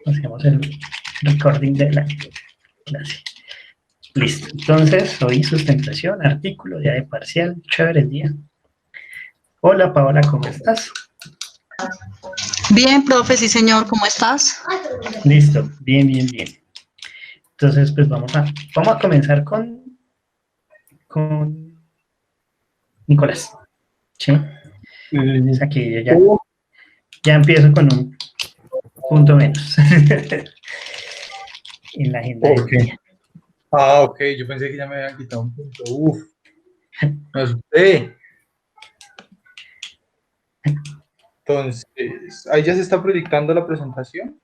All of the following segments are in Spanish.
hacemos el recording de la clase. Listo. Entonces, hoy sustentación, artículo, día de parcial, chévere el día. Hola, Paola, ¿cómo estás? Bien, profe, sí, señor, ¿cómo estás? Listo, bien, bien, bien. Entonces, pues vamos a comenzar con Nicolás. ¿Sí? Entonces aquí yo ya empiezo con un punto menos en la agenda del día. Ah, ok, yo pensé que ya me habían quitado un punto. Uf, me asusté. Entonces, ¿ahí ya se está proyectando la presentación?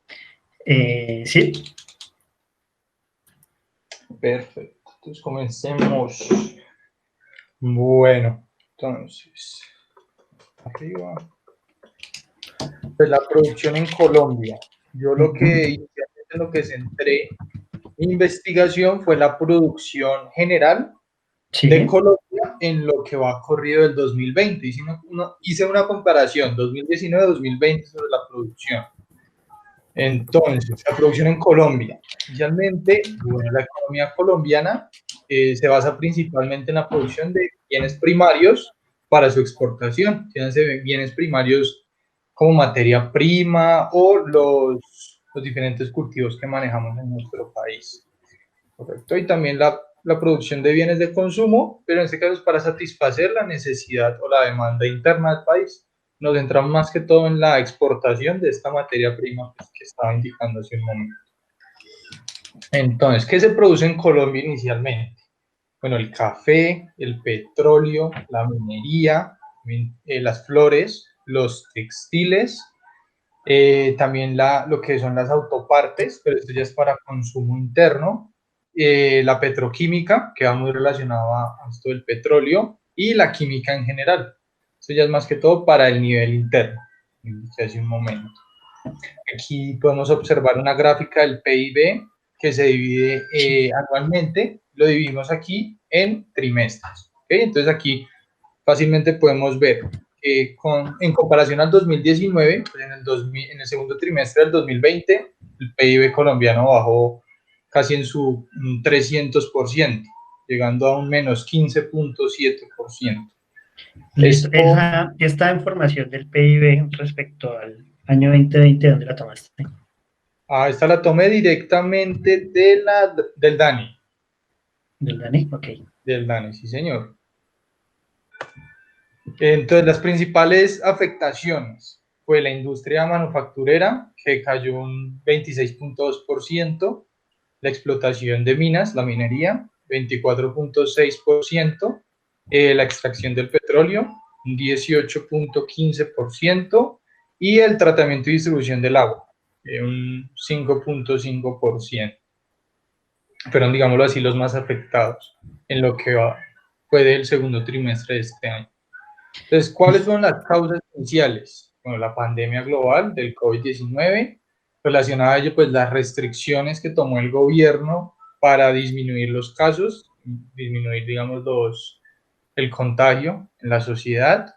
Sí. Perfecto, entonces comencemos. Bueno, entonces, arriba. Pues la producción en Colombia. Yo lo que inicialmente en lo que centré mi investigación fue la producción general de Colombia en lo que va corrido del 2020. Hice una comparación 2019-2020 sobre la producción. Entonces, la producción en Colombia. Inicialmente, bueno, la economía colombiana se basa principalmente en la producción de bienes primarios para su exportación. Fíjense, bienes primarios como materia prima o los diferentes cultivos que manejamos en nuestro país. Correcto. Y también la producción de bienes de consumo, pero en este caso es para satisfacer la necesidad o la demanda interna del país. Nos centramos más que todo en la exportación de esta materia prima pues, que estaba indicando hace un momento. Entonces, ¿qué se produce en Colombia inicialmente? Bueno, el café, el petróleo, la minería, las flores, los textiles, también lo que son las autopartes, pero esto ya es para consumo interno, la petroquímica, que va muy relacionada a esto del petróleo, y la química en general. Esto ya es más que todo para el nivel interno, que hace un momento. Aquí podemos observar una gráfica del PIB que se divide anualmente, lo dividimos aquí en trimestres. ¿Okay? Entonces aquí fácilmente podemos ver que en comparación al 2019, pues en el segundo trimestre del 2020, el PIB colombiano bajó casi en su 300%, llegando a un menos 15.7%. Esta información del PIB respecto al año 2020, ¿dónde la tomaste? Esta la tomé directamente del DANI. ¿Del DANI? Ok. Del DANI, sí señor. Entonces, las principales afectaciones fue la industria manufacturera, que cayó un 26.2%, la explotación de minas, la minería, 24.6%, la extracción del petróleo, un 18.15%, y el tratamiento y distribución del agua, un 5.5%. Fueron, digámoslo así, los más afectados en lo que fue del segundo trimestre de este año. Entonces, ¿cuáles son las causas iniciales? Bueno, la pandemia global del COVID-19, relacionada a ello, pues las restricciones que tomó el gobierno para disminuir los casos, disminuir, digamos, el contagio en la sociedad.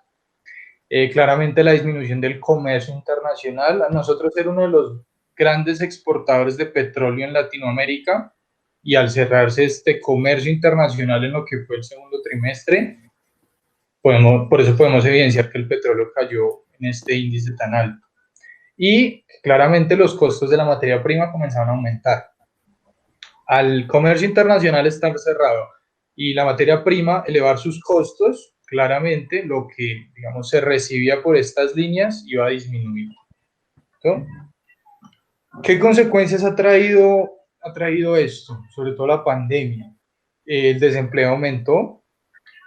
Claramente la disminución del comercio internacional. A nosotros ser uno de los grandes exportadores de petróleo en Latinoamérica, y al cerrarse este comercio internacional en lo que fue el segundo trimestre, por eso podemos evidenciar que el petróleo cayó en este índice tan alto. Y claramente los costos de la materia prima comenzaron a aumentar. Al comercio internacional estar cerrado y la materia prima elevar sus costos, claramente lo que, digamos, se recibía por estas líneas iba a disminuir. ¿No? ¿Qué consecuencias ha traído esto? Sobre todo la pandemia. El desempleo aumentó,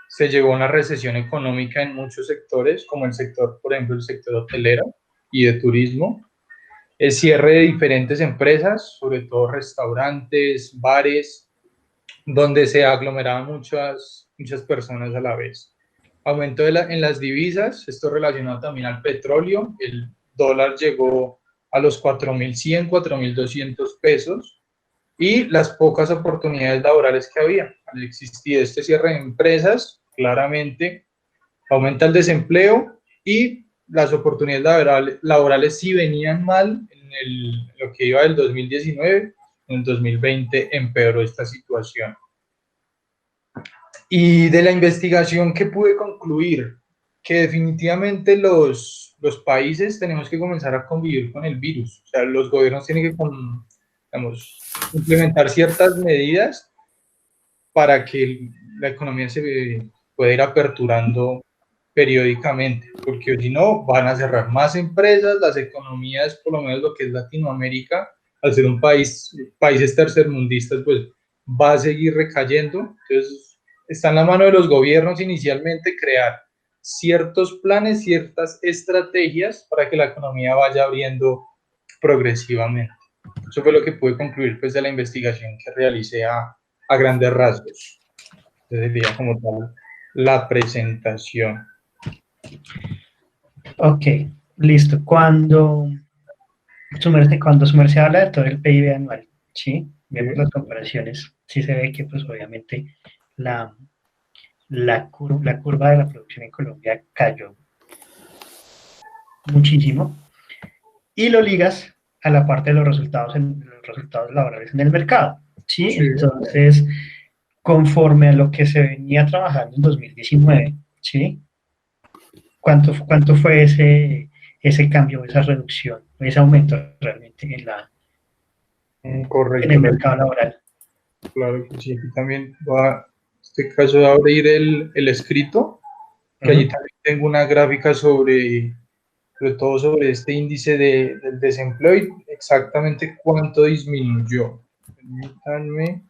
se llegó a una recesión económica en muchos sectores, como el sector, por ejemplo, el sector hotelero y de turismo, el cierre de diferentes empresas, sobre todo restaurantes, bares, donde se aglomeraban muchas personas a la vez. Aumento en las divisas, esto relacionado también al petróleo, el dólar llegó a los 4.100, 4.200 pesos, y las pocas oportunidades laborales que había. Al existir este cierre de empresas, claramente aumenta el desempleo y las oportunidades laborales sí venían mal en lo que iba del 2019, en el 2020 empeoró esta situación. Y de la investigación que pude concluir, que definitivamente los países tenemos que comenzar a convivir con el virus. O sea, los gobiernos tienen que, digamos, implementar ciertas medidas para que la economía se pueda ir aperturando periódicamente, porque si no van a cerrar más empresas, las economías, por lo menos lo que es Latinoamérica, al ser un países tercermundistas, pues va a seguir recayendo. Entonces está en la mano de los gobiernos inicialmente crear ciertos planes, ciertas estrategias para que la economía vaya abriendo progresivamente. Eso fue lo que pude concluir pues de la investigación que realicé a grandes rasgos. Entonces sería como tal la presentación. Ok, listo. Cuando su merced habla de todo el PIB anual, ¿sí? Vemos las comparaciones, sí se ve que pues obviamente la curva de la producción en Colombia cayó muchísimo y lo ligas a la parte de los resultados laborales en el mercado, ¿sí? Sí. Entonces, conforme a lo que se venía trabajando en 2019, ¿sí? ¿Cuánto fue ese cambio, esa reducción, ese aumento realmente en el Correcto, mercado laboral? claro que sí. Aquí también va, en este caso, a abrir el escrito, que allí también tengo una gráfica sobre todo sobre este índice del desempleo y exactamente cuánto disminuyó. Permítanme.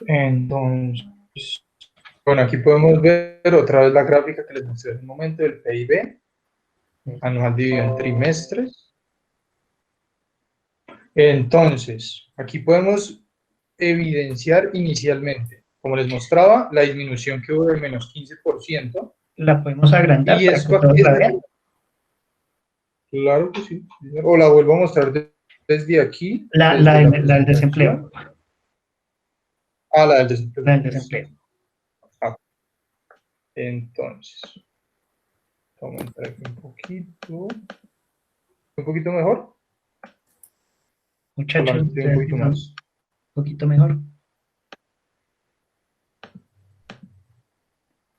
Entonces, bueno, aquí podemos ver otra vez la gráfica que les mostré en un momento del PIB anual dividido en trimestres. Entonces, aquí podemos evidenciar inicialmente, como les mostraba, la disminución que hubo del menos 15%. ¿La podemos agrandar Y para esto que todos aquí la es, vean? claro que sí, o la vuelvo a mostrar desde aquí, La desde la del desempleo. presentación. Ah, la del desempleo. La del desempleo. Ah, entonces, vamos a entrar aquí un poquito mejor. Muchachos, Un poquito más. un poquito mejor.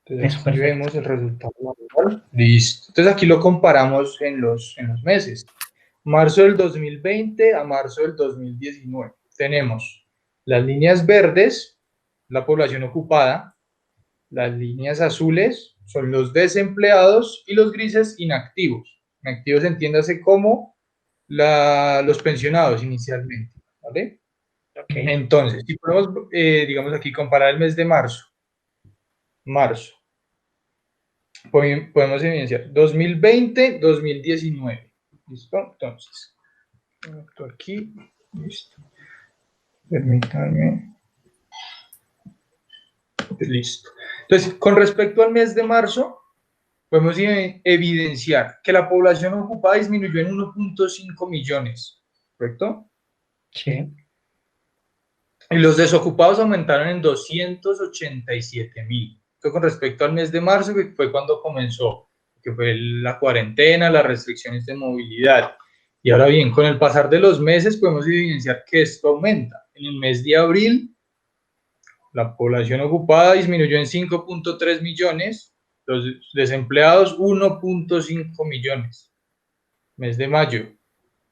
Entonces Eso, aquí perfecto. vemos el resultado laboral. Listo. Entonces aquí lo comparamos en los meses. Marzo del 2020 a marzo del 2019. Tenemos las líneas verdes, la población ocupada, las líneas azules son los desempleados y los grises inactivos. Inactivos entiéndase como los pensionados inicialmente, ¿vale? Okay. Entonces, si podemos, digamos aquí, comparar el mes de marzo. Podemos evidenciar 2020, 2019. ¿Listo? Entonces, esto aquí, listo. Permítanme. Listo. Entonces, con respecto al mes de marzo, podemos evidenciar que la población ocupada disminuyó en 1.5 millones, ¿correcto? Sí. Y los desocupados aumentaron en 287.000. Esto con respecto al mes de marzo, que fue cuando comenzó, que fue la cuarentena, las restricciones de movilidad. Y ahora bien, con el pasar de los meses podemos evidenciar que esto aumenta. En el mes de abril, la población ocupada disminuyó en 5.3 millones, los desempleados 1.5 millones. Mes de mayo,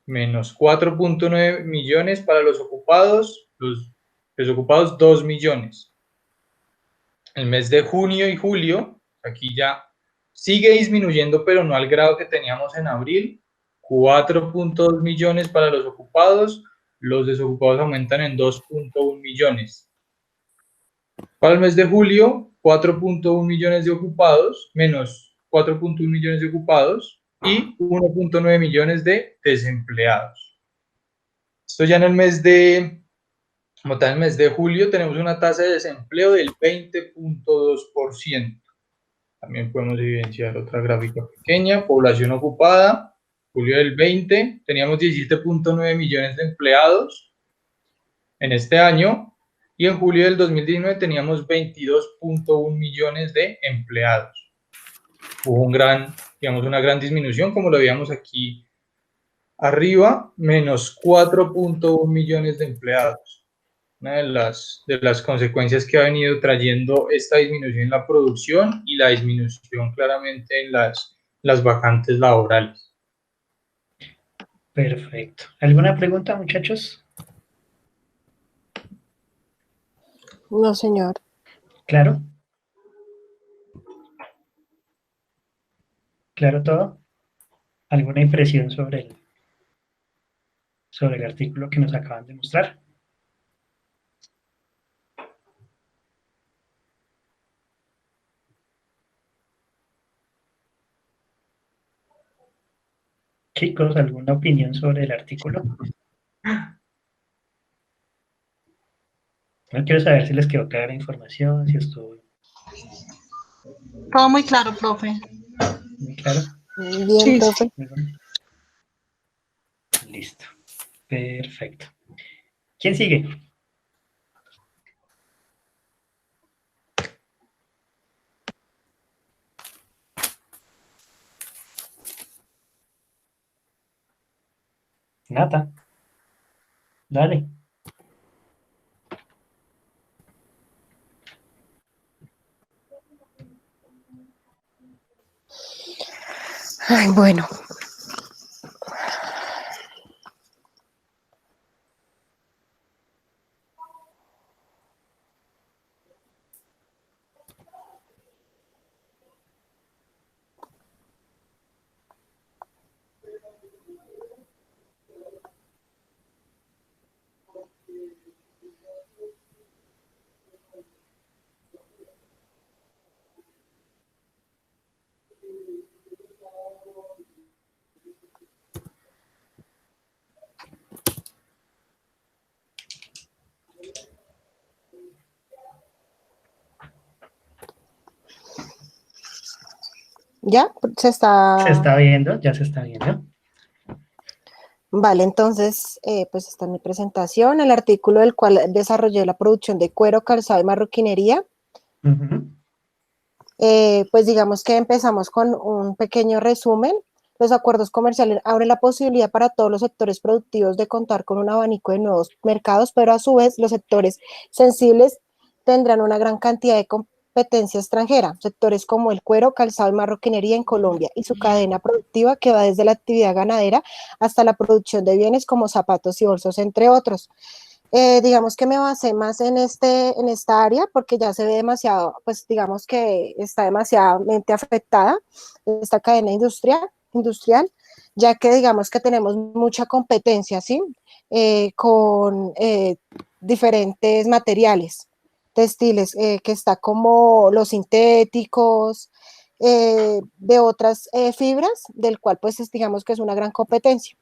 menos 4.9 millones para los ocupados, los desocupados 2 millones. El mes de junio y julio, aquí ya sigue disminuyendo, pero no al grado que teníamos en abril, 4.2 millones para los ocupados, los desocupados aumentan en 2.1 millones. Para el mes de julio, 4.1 millones de ocupados, menos 4.1 millones de ocupados y 1.9 millones de desempleados. Esto ya en el mes de Como tal, en el mes de julio tenemos una tasa de desempleo del 20.2%. También podemos evidenciar otra gráfica pequeña. Población ocupada, julio del 20, teníamos 17.9 millones de empleados en este año, y en julio del 2019 teníamos 22.1 millones de empleados. Hubo una gran disminución, como lo veíamos aquí arriba, menos 4.1 millones de empleados. Una de las consecuencias que ha venido trayendo esta disminución en la producción y la disminución claramente en las vacantes laborales. Perfecto. ¿Alguna pregunta, muchachos? No, señor. ¿Claro? ¿Claro todo? ¿Alguna impresión sobre el artículo que nos acaban de mostrar? Chicos, ¿alguna opinión sobre el artículo? No quiero saber si les quedó clara la información, si estuvo Todo muy claro, profe. muy claro. Bien, Sí, profe. Muy bien. Listo. Perfecto. ¿Quién sigue? Nata. Dale. Ay, bueno. ¿Ya? Se está viendo, ya se está viendo. Vale, entonces, pues está mi presentación, el artículo del cual desarrollé la producción de cuero, calzado y marroquinería. Ujú. Pues digamos que empezamos con un pequeño resumen. Los acuerdos comerciales abren la posibilidad para todos los sectores productivos de contar con un abanico de nuevos mercados, pero a su vez los sectores sensibles tendrán una gran cantidad de competencia extranjera, sectores como el cuero, calzado y marroquinería en Colombia y su cadena productiva que va desde la actividad ganadera hasta la producción de bienes como zapatos y bolsos, entre otros. Digamos que me basé más en esta área porque ya se ve demasiado, pues digamos que está demasiadamente afectada esta cadena industrial, ya que digamos que tenemos mucha competencia, ¿sí? Con diferentes materiales textiles, que está como los sintéticos, de otras fibras, del cual pues digamos que es una gran competencia.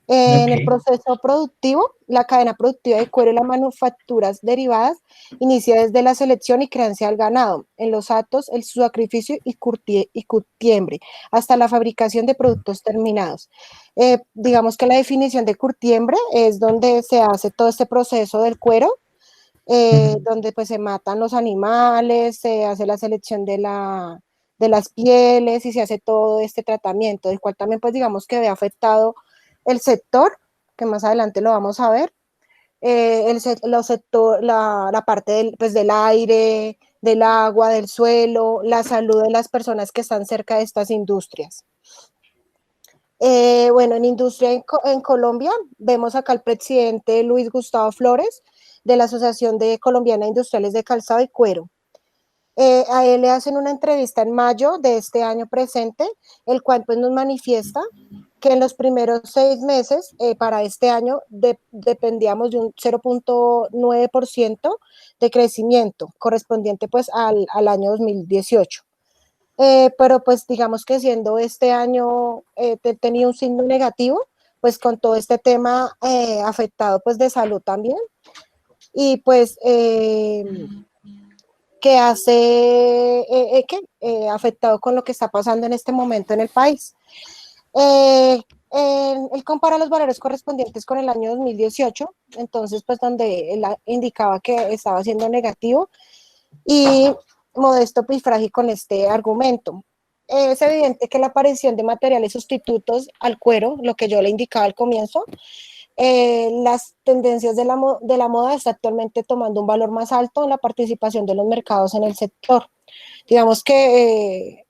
En el Ok. proceso productivo, la cadena productiva de cuero y las manufacturas derivadas inicia desde la selección y crianza del ganado, en los atos, el sacrificio y curtiembre, hasta la fabricación de productos terminados. Digamos que la definición de curtiembre es donde se hace todo este proceso del cuero, Ujú. donde pues se matan los animales, se hace la selección de las pieles y se hace todo este tratamiento, del cual también pues digamos que ve afectado el sector, que más adelante lo vamos a ver, la parte pues, del aire, del agua, del suelo, la salud de las personas que están cerca de estas industrias. Bueno, en industria en Colombia, vemos acá al presidente Luis Gustavo Flores, de la Asociación de Colombiana de Industriales de Calzado y Cuero. A él le hacen una entrevista en mayo de este año presente, el cual pues nos manifiesta que en los primeros 6 meses para este año dependíamos de un 0.9% de crecimiento, correspondiente pues al año 2018. Pero pues digamos que siendo este año tenía un signo negativo, pues con todo este tema afectado pues de salud también, y pues que hace afectado con lo que está pasando en este momento en el país. Él compara los valores correspondientes con el año 2018, entonces pues donde él indicaba que estaba siendo negativo, y modesto Pifragi con este argumento. Es evidente que la aparición de materiales sustitutos al cuero, lo que yo le indicaba al comienzo, las tendencias de la moda está actualmente tomando un valor más alto en la participación de los mercados en el sector. Digamos que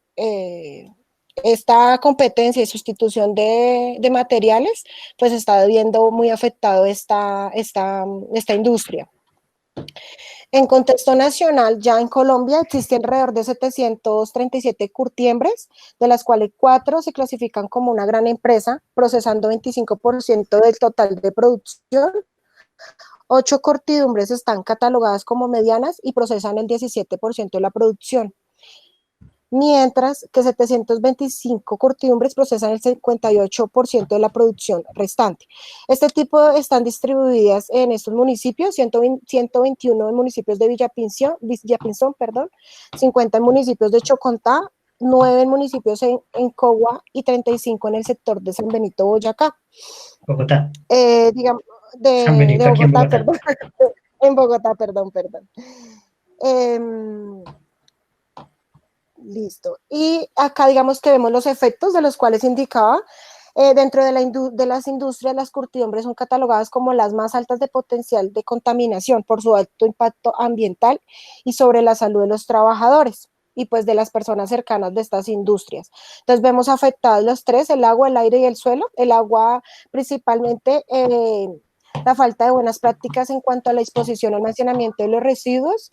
esta competencia y sustitución de materiales, pues está viendo muy afectado esta industria. En contexto nacional, ya en Colombia existen alrededor de 737 curtiembres, de las cuales 4 se clasifican como una gran empresa, procesando 25% del total de producción. 8 cortidumbres están catalogadas como medianas y procesan el 17% de la producción, mientras que 725 cortidumbres procesan el 58% de la producción restante. Este tipo están distribuidas en estos municipios, 121 en municipios de Villapinzón, 50 en municipios de Chocontá, 9 en municipios en Cogua y 35 en el sector de San Benito, Boyacá. Bogotá. Digamos, San Benito, de aquí en Bogotá, Bogotá. perdón. En Bogotá, perdón. Listo. Y acá digamos que vemos los efectos de los cuales indicaba. Dentro de las industrias, las curtidumbres son catalogadas como las más altas de potencial de contaminación por su alto impacto ambiental y sobre la salud de los trabajadores y pues de las personas cercanas de estas industrias. Entonces vemos afectados los tres: el agua, el aire y el suelo. El agua principalmente, la falta de buenas prácticas en cuanto a la disposición y almacenamiento de los residuos,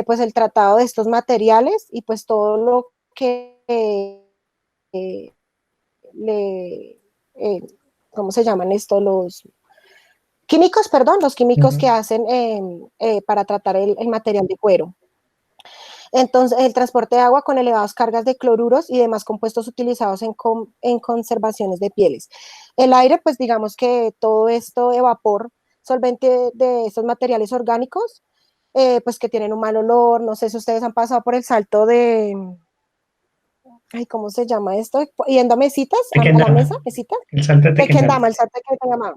pues el tratado de estos materiales y pues todo lo que ¿cómo se llaman esto? Los químicos, perdón, los químicos que hacen para tratar el material de cuero. Entonces, el transporte de agua con elevadas cargas de cloruros y demás compuestos utilizados en conservaciones de pieles. El aire, pues digamos que todo esto de vapor solvente de estos materiales orgánicos, pues que tienen un mal olor. No sé si ustedes han pasado por el salto de, ay, ¿cómo se llama esto? Yendo a mesitas, a la mesa, mesita. El salto de Tequendama. El salto de Tequendama.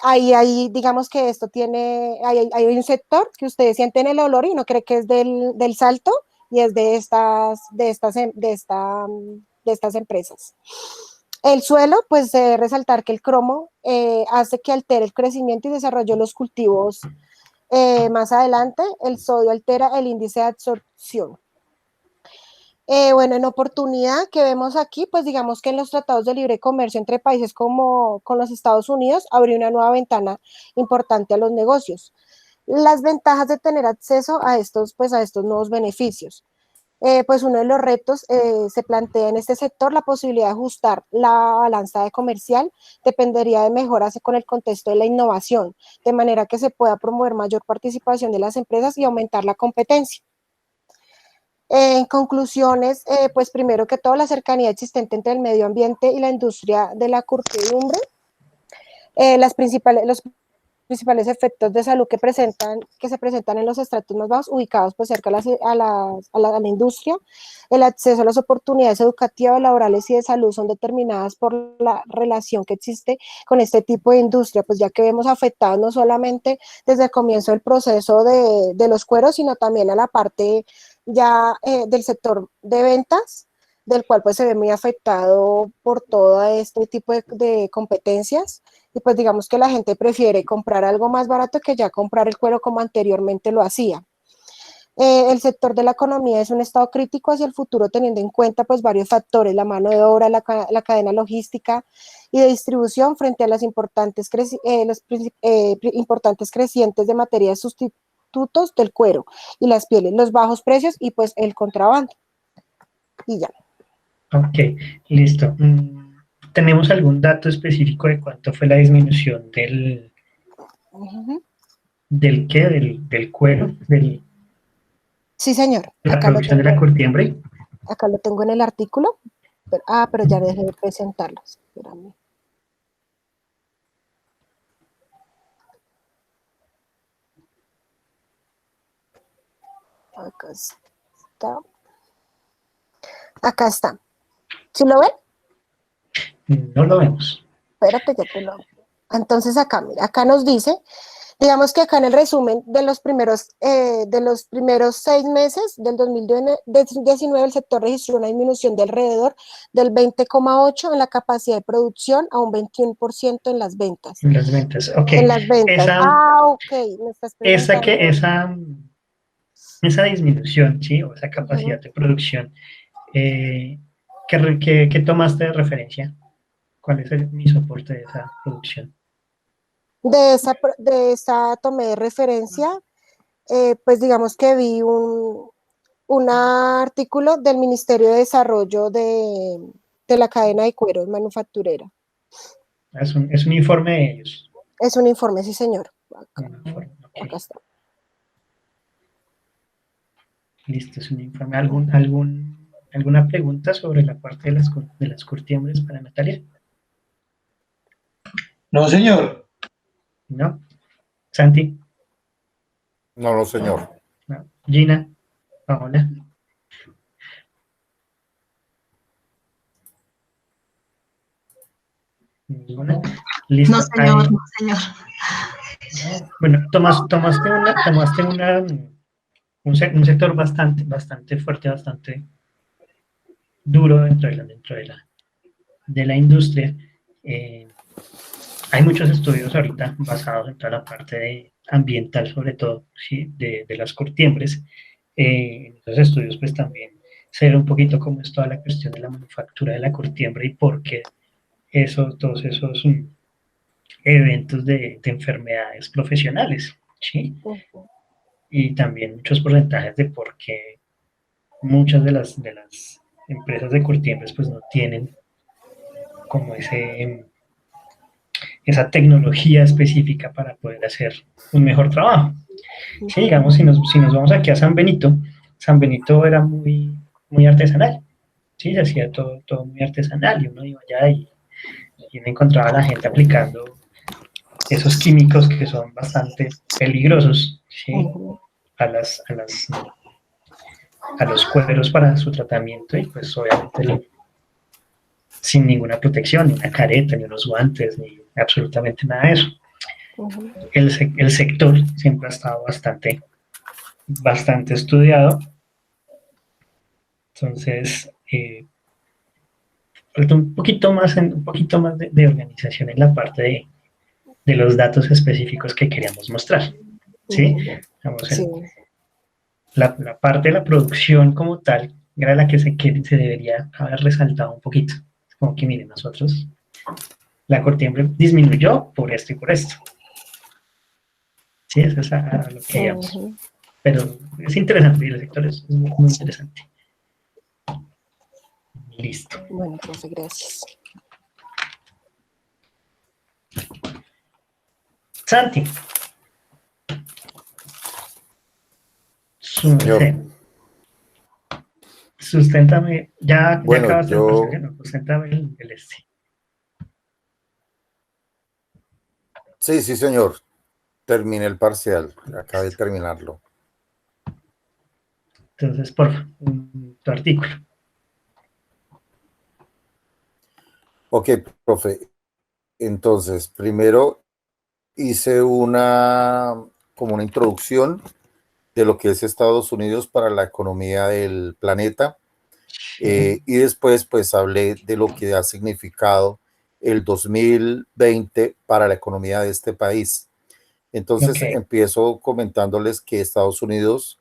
Ahí digamos que esto tiene, hay un sector que ustedes sienten el olor y no cree que es del salto, y es de estas empresas. El suelo, pues resaltar que el cromo hace que altere el crecimiento y desarrollo de los cultivos más adelante. El sodio altera el índice de absorción. Bueno, en oportunidad que vemos aquí, pues digamos que en los tratados de libre comercio entre países como con los Estados Unidos, abrió una nueva ventana importante a los negocios. Las ventajas de tener acceso a estos nuevos beneficios. Pues uno de los retos se plantea en este sector: la posibilidad de ajustar la balanza de comercial dependería de mejoras con el contexto de la innovación, de manera que se pueda promover mayor participación de las empresas y aumentar la competencia. En conclusiones, pues primero que todo, la cercanía existente entre el medio ambiente y la industria de la curtidumbre, los principales efectos de salud que se presentan en los estratos más bajos, ubicados pues cerca a la industria. El acceso a las oportunidades educativas, laborales y de salud son determinadas por la relación que existe con este tipo de industria, pues ya que vemos afectados no solamente desde el comienzo del proceso de los cueros, sino también a la parte ya del sector de ventas, del cual pues se ve muy afectado por todo este tipo de competencias, y pues digamos que la gente prefiere comprar algo más barato que ya comprar el cuero como anteriormente lo hacía. El sector de la economía es un estado crítico hacia el futuro, teniendo en cuenta pues varios factores: la mano de obra, la cadena logística y de distribución frente a las importantes crecientes de materias sustitutos del cuero y las pieles, los bajos precios y pues el contrabando. Y ya. Ok, listo. ¿Tenemos algún dato específico de cuánto fue la disminución del cuero, de Sí, señor. la producción de la curtiembre? Acá lo tengo en el artículo. Pero ya dejé de presentarlos. Espérame. Acá está. Acá está. ¿Sí lo ven? No lo vemos. Espérate que te lo... Entonces acá, mira, acá nos dice, digamos que acá en el resumen de los primeros 6 meses del 2019, el sector registró una disminución de alrededor del 20,8% en la capacidad de producción a un 21% en las ventas. En las ventas, ok. En las ventas. Esa, Ok, me estás esa, preguntando. esa disminución, ¿sí? O esa capacidad de producción, ¿qué tomaste de referencia? ¿Cuál es mi soporte de esa producción? De esa tomé de referencia, pues digamos que vi un artículo del Ministerio de Desarrollo de la cadena de cueros manufacturera. Es un informe de ellos. Es un informe, sí, señor. Acá, Un informe, ok. acá está. Listo, es un informe. ¿Alguna pregunta sobre la parte de las curtiembres para Natalia? No, señor. ¿No? ¿Santi? No, no, señor. ¿No? ¿Gina? ¿Paola? ¿Ninguna? Listo. No, señor, no, señor. Bueno, tomaste un sector bastante fuerte, bastante duro de la industria. Hay muchos estudios ahorita basados en toda la parte ambiental, sobre todo, ¿sí? de las curtiembres. En esos estudios, pues también se ve un poquito cómo es toda la cuestión de la manufactura de la curtiembre y por qué todos esos eventos de enfermedades profesionales, ¿sí? Y también muchos porcentajes de por qué muchas de las empresas de curtiembres pues no tienen como esa tecnología específica para poder hacer un mejor trabajo. Sí, digamos, si nos vamos aquí a San Benito era muy artesanal, ¿sí? Se hacía todo muy artesanal y uno iba allá y uno encontraba a la gente aplicando esos químicos que son bastante peligrosos, ¿sí? A los cueros para su tratamiento y pues obviamente sin ninguna protección, ni una careta, ni unos guantes, ni absolutamente nada de eso. El sector siempre ha estado bastante estudiado, entonces falta un poquito más de organización en la parte de los datos específicos que queríamos mostrar, ¿sí? Vamos, Sí. la parte de la producción como tal era la que se debería haber resaltado un poquito. Como que miren, nosotros, la cortiembre disminuyó por esto y por esto. Sí, eso es a lo que íbamos. Pero es interesante, y el sector es muy interesante. Listo. Bueno, profe, gracias. Santi. Señor. Susténtame, ya Bueno, acabaste el yo, parcial, ¿no? Susténtame el este. sí, señor. Terminé el parcial. Acabé de terminarlo. Entonces, por tu artículo. Ok, profe. Entonces, primero hice como una introducción de lo que es Estados Unidos para la economía del planeta. Y después, pues, hablé de lo que ha significado el 2020 para la economía de este país. Entonces, Okay. empiezo comentándoles que Estados Unidos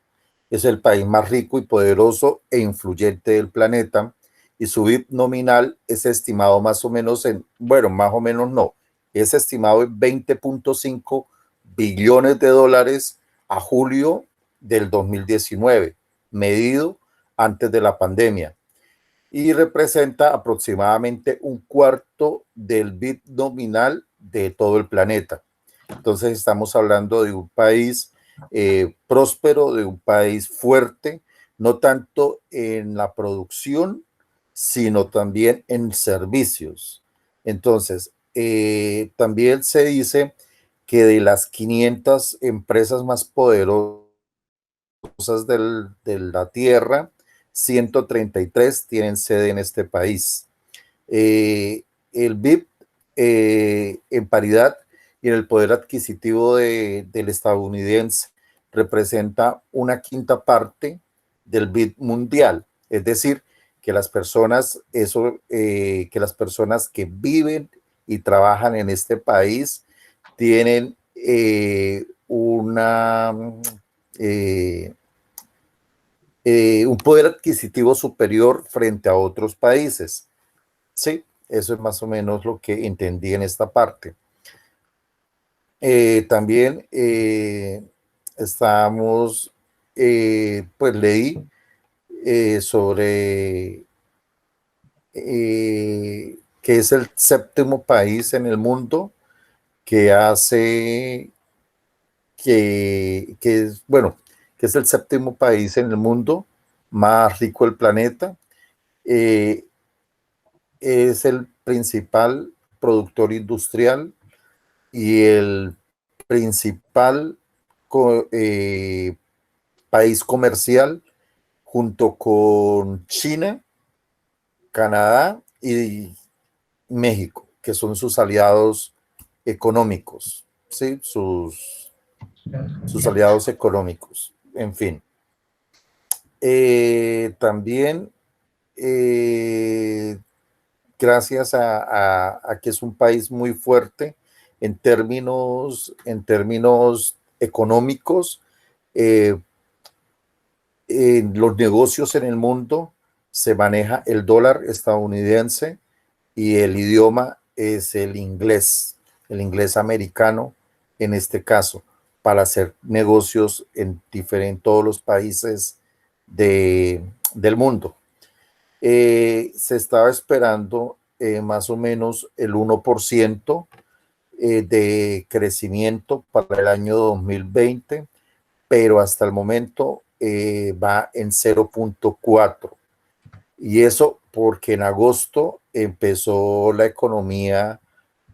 es el país más rico y poderoso e influyente del planeta y su PIB nominal es estimado más o menos más o menos no, es estimado en 20,5 billones de dólares a julio del 2019, medido antes de la pandemia, y representa aproximadamente un cuarto del PIB nominal de todo el planeta. Entonces estamos hablando de un país próspero, de un país fuerte, no tanto en la producción, sino también en servicios. Entonces, también se dice que de las 500 empresas más poderosas cosas de la tierra, 133 tienen sede en este país. El BIP en paridad y en el poder adquisitivo del estadounidense representa una quinta parte del BIP mundial, es decir, que las personas, que las personas que viven y trabajan en este país tienen un poder adquisitivo superior frente a otros países. Sí, eso es más o menos lo que entendí en esta parte. También pues leí sobre que es el séptimo país en el mundo que hace que es, bueno, que es el séptimo país en el mundo más rico del planeta. Es el principal productor industrial y el principal país comercial junto con China, Canadá y México, que son sus aliados económicos, ¿sí? Sus aliados económicos, en fin. También, gracias a que es un país muy fuerte en términos económicos, en los negocios en el mundo se maneja el dólar estadounidense y el idioma es el inglés americano en este caso, para hacer negocios en todos los países del mundo. Se estaba esperando más o menos el 1% de crecimiento para el año 2020, pero hasta el momento va en 0.4. Y eso porque en agosto empezó la economía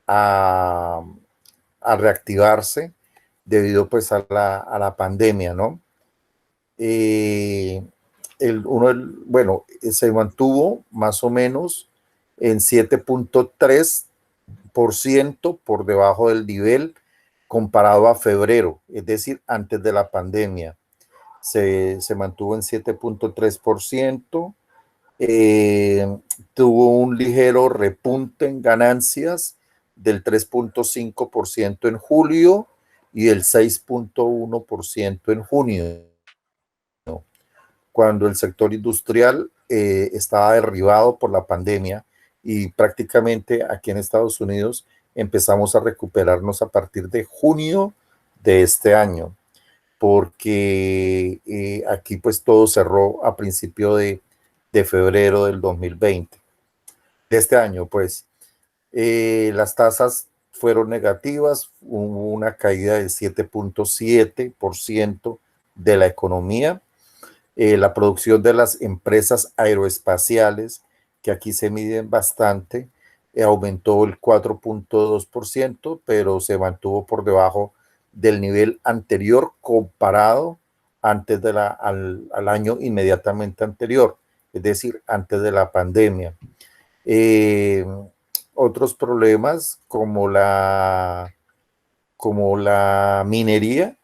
a reactivarse debido pues a la pandemia, ¿no? Bueno, se mantuvo más o menos en 7.3% por debajo del nivel comparado a febrero, es decir, antes de la pandemia. Se mantuvo en 7.3%. Tuvo un ligero repunte en ganancias del 3.5% en julio y del 6.1% en junio, cuando el sector industrial estaba derribado por la pandemia y prácticamente aquí en Estados Unidos empezamos a recuperarnos a partir de junio de este año, porque aquí pues todo cerró a principio de febrero del 2020, de este año pues. Las tasas fueron negativas, hubo una caída del 7.7% de la economía. La producción de las empresas aeroespaciales, que aquí se miden bastante, aumentó el 4.2%, pero se mantuvo por debajo del nivel anterior comparado antes al año inmediatamente anterior, es decir, antes de la pandemia. Otros problemas como la minería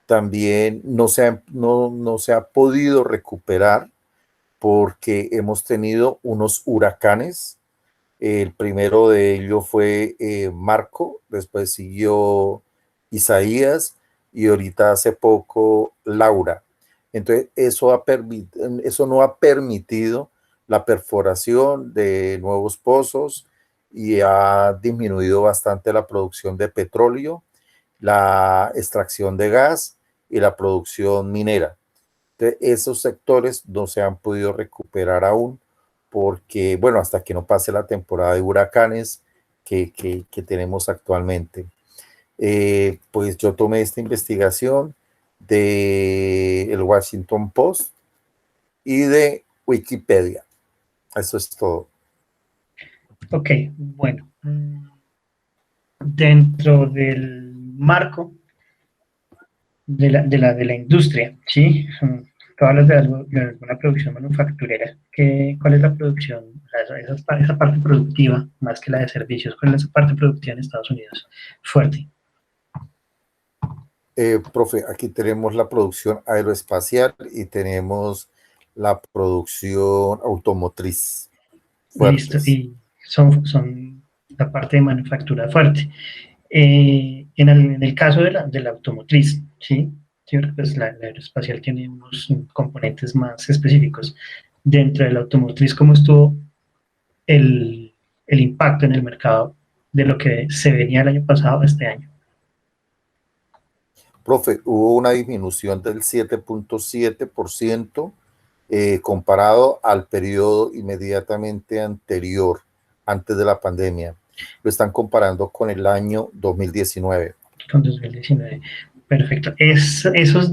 también no se ha podido recuperar porque hemos tenido unos huracanes. El primero de ellos fue Marco, después siguió Isaías y ahorita hace poco Laura. Entonces eso no ha permitido la perforación de nuevos pozos y ha disminuido bastante la producción de petróleo, la extracción de gas y la producción minera. Entonces, esos sectores no se han podido recuperar aún porque, bueno, hasta que no pase la temporada de huracanes que tenemos actualmente. Pues yo tomé esta investigación de el Washington Post y de Wikipedia. Eso es todo. Ok, bueno. Dentro del marco de la industria, ¿sí? Tú hablas de alguna producción manufacturera. ¿Cuál es la producción? O sea, esa parte productiva, más que la de servicios, ¿cuál es esa parte productiva en Estados Unidos? Fuerte. Profe, aquí tenemos la producción aeroespacial y tenemos la producción automotriz. Listo, Fuertes. y son la parte de manufactura fuerte. En el caso de la automotriz, ¿sí? Sí, porque, pues, la aeroespacial tiene unos componentes más específicos. Dentro de la automotriz, ¿cómo estuvo el impacto en el mercado de lo que se venía el año pasado a este año? Profe, hubo una disminución del 7.7% comparado al periodo inmediatamente anterior, antes de la pandemia. Lo están comparando con el año 2019. Con 2019. Perfecto. Esos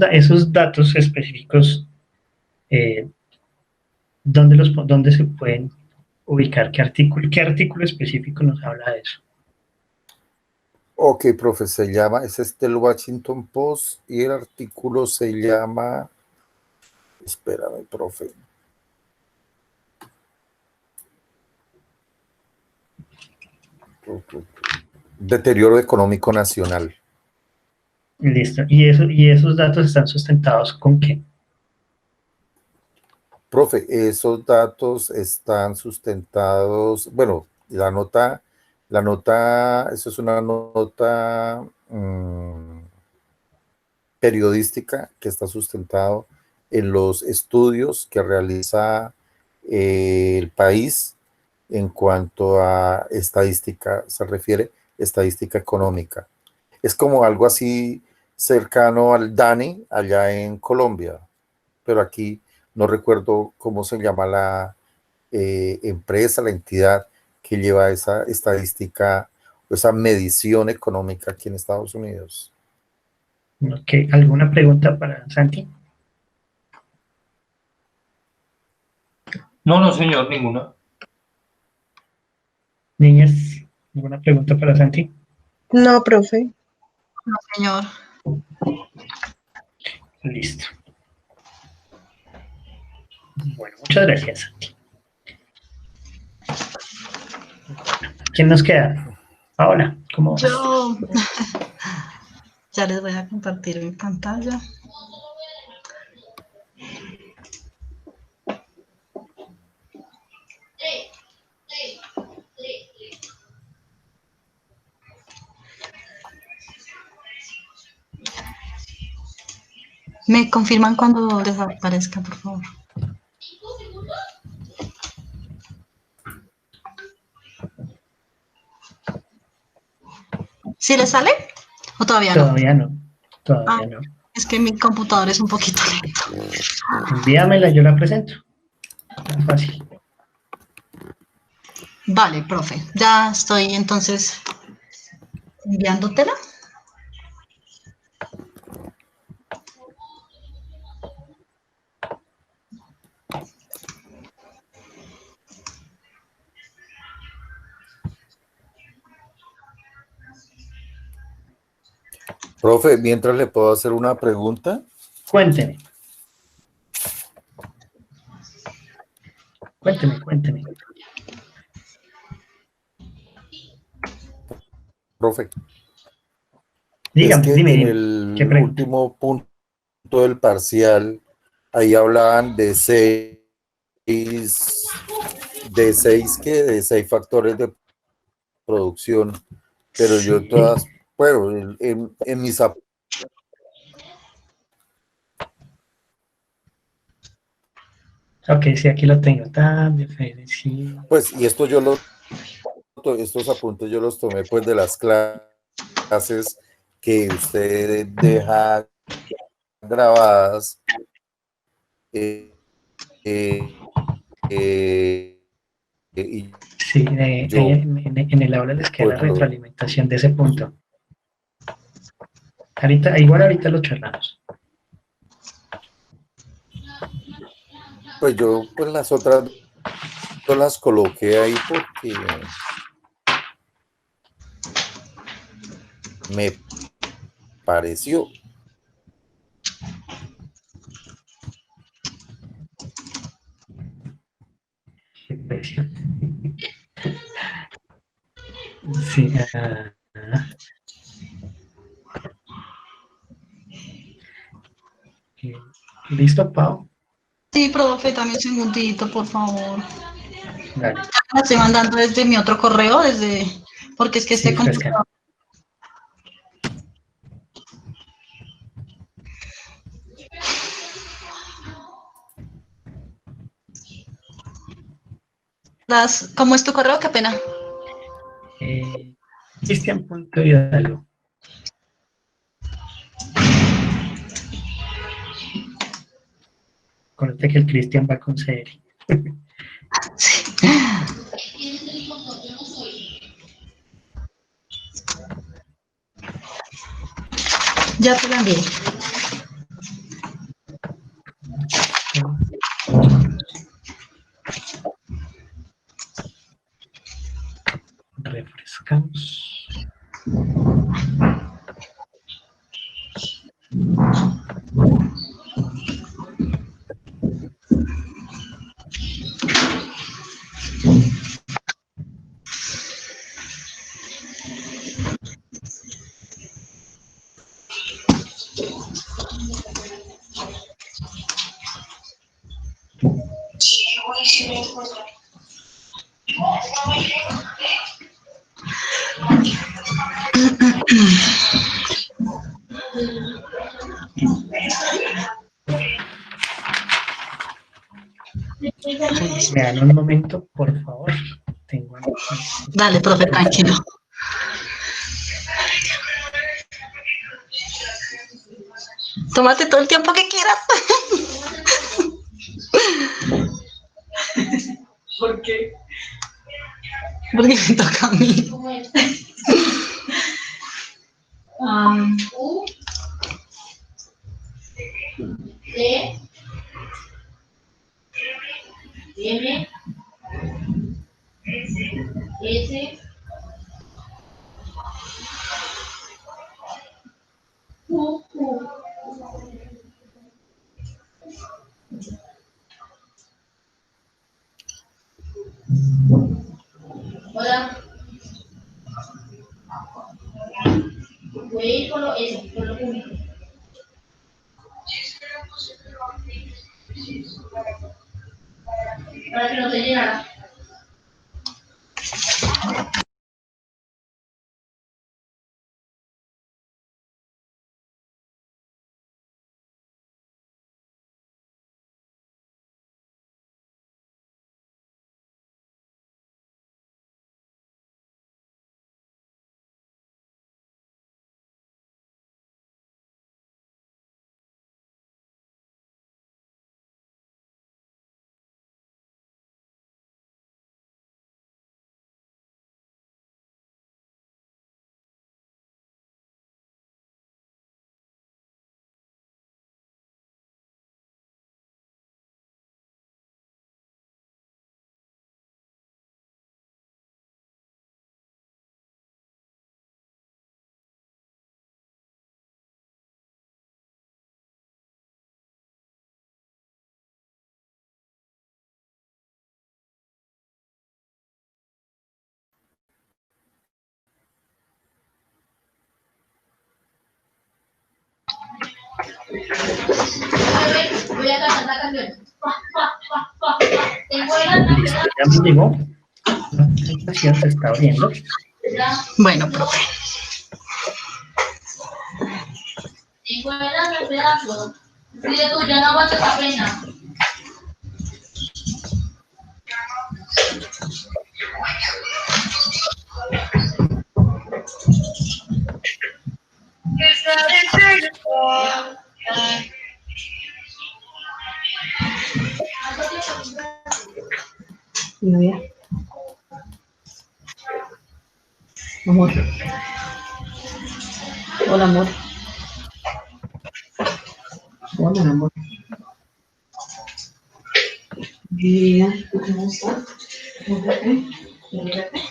datos específicos, eh, ¿dónde se pueden ubicar? ¿Qué artículo específico nos habla de eso? Ok, profe, es el Washington Post y el artículo se llama, espérame, profe. Deterioro económico nacional. Listo. ¿Y esos datos están sustentados con qué? Profe, esos datos están sustentados, bueno, eso es una nota periodística que está sustentado en los estudios que realiza el país en cuanto a estadística, se refiere estadística económica. Es como algo así cercano al DANE allá en Colombia, pero aquí no recuerdo cómo se llama la empresa, la entidad que lleva esa estadística, esa medición económica aquí en Estados Unidos. Ok, ¿alguna pregunta para Santi? No, señor, ninguna. Niñas, ¿alguna pregunta para Santi? No, profe. No, señor. Listo. Bueno, muchas gracias, Santi. ¿Quién nos queda? Paola, ¿cómo vas? Yo ya les voy a compartir mi pantalla. Me confirman cuando desaparezca, por favor. ¿Sí les sale? ¿O todavía no? Todavía no. Todavía no. Es que mi computador es un poquito lento. Envíamela, yo la presento. Es fácil. Vale, profe. Ya estoy entonces enviándotela. Profe, mientras le puedo hacer una pregunta. Cuénteme. Cuénteme. Profe, Dígame, es que dime, en dime. ¿Qué el pregunta? último punto del parcial, ahí hablaban de seis factores de producción, pero yo Sí. bueno, en mis Ok, sí, aquí lo tengo. Sí. pues, y estos apuntes yo los tomé pues de las clases que usted deja grabadas eh, eh, y Sí, yo en el aula les queda pues la retroalimentación de ese punto. Ahorita lo charlamos. yo pues las otras no las coloqué ahí porque me pareció. precio. Sí. ¿Listo, Pau? Sí, profe, dame un segundito, por favor. Dale. La estoy mandando desde mi otro correo, porque es que Sí, este fresca. computador. ¿Cómo es tu correo? Qué pena. Cristian.hidalgo. Acuérdate que el Cristian va con CR. Ya te lo envié. Refrescamos. Me dan un momento, por favor. Tengo Dale, profe, tranquilo. Tómate todo el tiempo que quieras. ¿Por qué? Porque me toca a mí. U D M S Q Q. Hola. Vehículo S, por lo único. Para que no te llenara. Voy a cantar la canción. Tengo Listo, ya me llegó. La presentación se está abriendo. Bueno, profe. Tengo el pedazo. Dile tú, ya no aguanto esta pena. Novia. Amor. Hola, amor. Hola, amor. Mira, ¿cómo estás? Mírate. Mírate.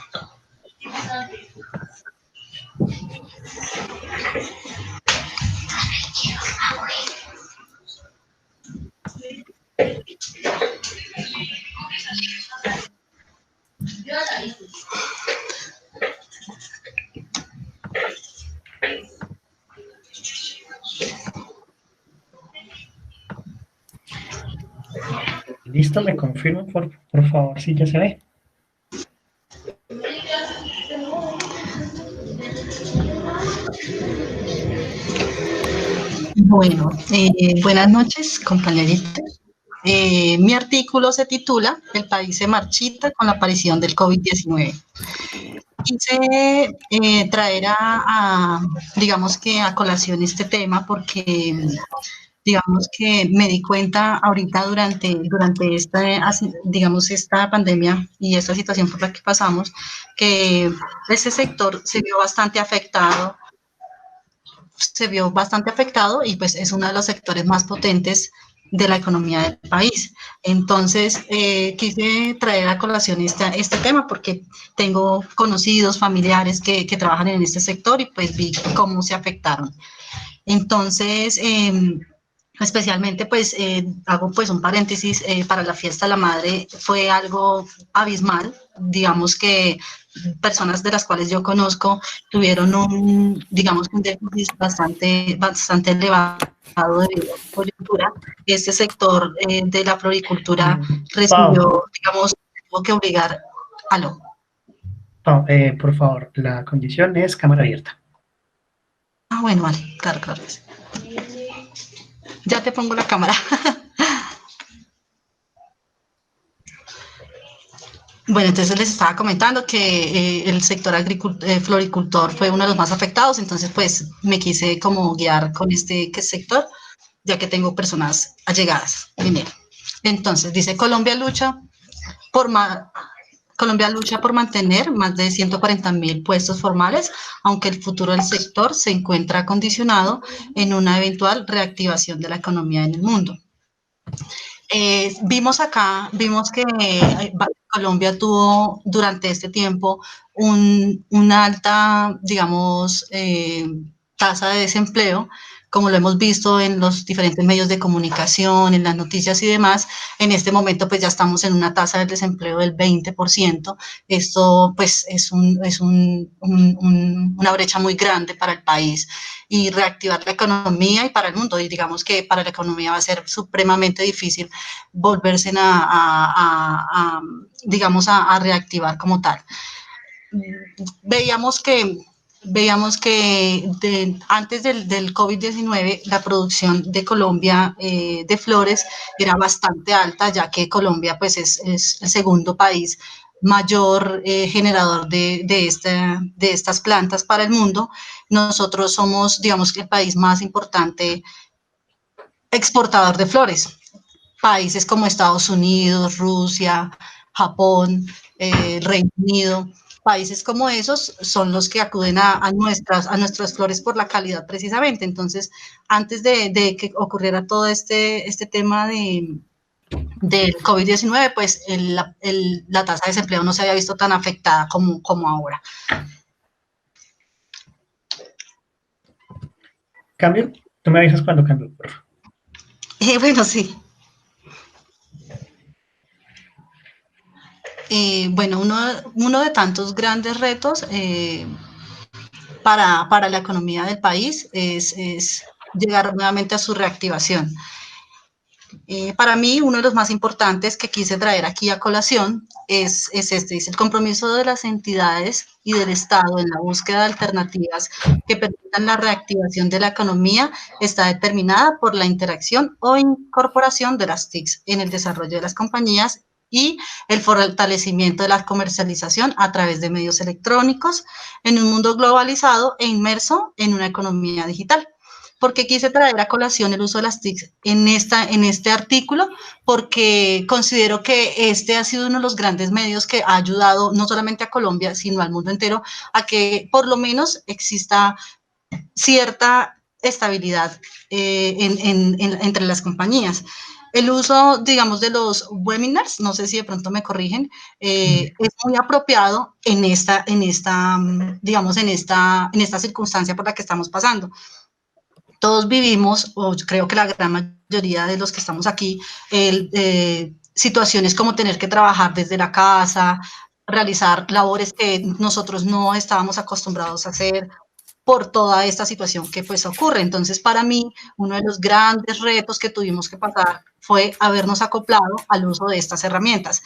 Listo, me confirman, por favor, si ya se ve. Bueno, buenas noches, compañeritos. Mi artículo se titula El país se marchita con la aparición del COVID-19. Quise traer digamos que a colación este tema porque, digamos que me di cuenta ahorita durante digamos, esta pandemia y esta situación por la que pasamos, que ese sector se vio bastante afectado y pues es uno de los sectores más potentes de la economía del país. Entonces, quise traer a colación este tema porque tengo conocidos, familiares que trabajan en este sector y pues vi cómo se afectaron. Entonces, especialmente pues hago pues un paréntesis, para la fiesta de la madre fue algo abismal, digamos que personas de las cuales yo conozco tuvieron digamos, un déficit bastante elevado de coyuntura. Este sector de la floricultura recibió, digamos, tuvo que obligar, ¿aló? Pau, por favor, la condición es cámara abierta. Ah, bueno, vale, claro, claro. Ya te pongo la cámara. Bueno, entonces les estaba comentando que el sector floricultor fue uno de los más afectados, entonces pues me quise como guiar con este sector, ya que tengo personas allegadas. Bien. Entonces dice, Colombia lucha por mantener más de 140.000 puestos formales, aunque el futuro del sector se encuentra condicionado en una eventual reactivación de la economía en el mundo. Vimos que Colombia tuvo durante este tiempo una alta, digamos, tasa de desempleo, como lo hemos visto en los diferentes medios de comunicación, en las noticias y demás. En este momento pues ya estamos en una tasa de desempleo del 20%. Esto pues es una brecha muy grande para el país y reactivar la economía y para el mundo. Y digamos que para la economía va a ser supremamente difícil volverse digamos, a reactivar como tal. Veíamos que antes del COVID-19 la producción de Colombia de flores era bastante alta, ya que Colombia pues es el segundo país mayor generador de estas plantas para el mundo. Nosotros somos, digamos, el país más importante exportador de flores. Países como Estados Unidos, Rusia, Japón, Reino Unido, países como esos son los que acuden a nuestras flores por la calidad precisamente. Entonces, antes de que ocurriera todo este tema del COVID-19, pues la tasa de desempleo no se había visto tan afectada como ahora. ¿Cambio? Tú me avisas cuando cambio, por favor. Bueno, sí. Bueno, uno de tantos grandes retos para la economía del país es llegar nuevamente a su reactivación. Para mí, uno de los más importantes que quise traer aquí a colación es el compromiso de las entidades y del Estado en la búsqueda de alternativas que permitan la reactivación de la economía está determinada por la interacción o incorporación de las TICs en el desarrollo de las compañías y el fortalecimiento de la comercialización a través de medios electrónicos en un mundo globalizado e inmerso en una economía digital. ¿Por qué quise traer a colación el uso de las TICs en este artículo? Porque considero que este ha sido uno de los grandes medios que ha ayudado no solamente a Colombia, sino al mundo entero, a que por lo menos exista cierta estabilidad entre las compañías. El uso, digamos, de los webinars, no sé si de pronto me corrigen, es muy apropiado en esta circunstancia por la que estamos pasando. Todos vivimos, o yo creo que la gran mayoría de los que estamos aquí, situaciones como tener que trabajar desde la casa, realizar labores que nosotros no estábamos acostumbrados a hacer, por toda esta situación que pues ocurre. Entonces, para mí, uno de los grandes retos que tuvimos que pasar fue habernos acoplado al uso de estas herramientas.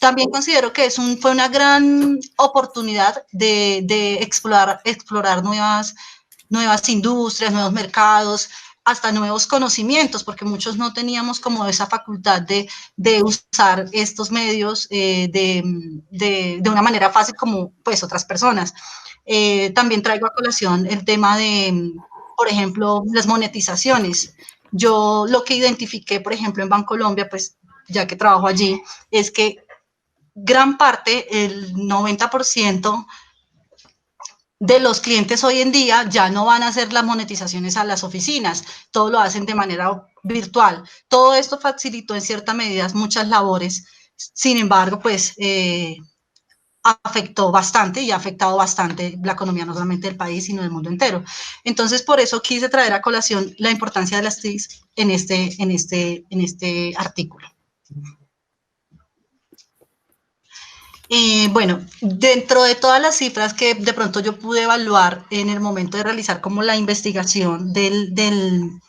También considero que fue una gran oportunidad de explorar nuevas industrias, nuevos mercados, hasta nuevos conocimientos, porque muchos no teníamos como esa facultad de usar estos medios de una manera fácil como pues otras personas. También traigo a colación el tema de, por ejemplo, las monetizaciones. Yo lo que identifiqué, por ejemplo, en Bancolombia, pues ya que trabajo allí, es que gran parte, el 90% de los clientes hoy en día ya no van a hacer las monetizaciones a las oficinas, todo lo hacen de manera virtual. Todo esto facilitó en cierta medida muchas labores, sin embargo, pues afectó bastante y ha afectado bastante la economía no solamente del país, sino del mundo entero. Entonces, por eso quise traer a colación la importancia de las TICs en este artículo. Bueno, dentro de todas las cifras que de pronto yo pude evaluar en el momento de realizar como la investigación del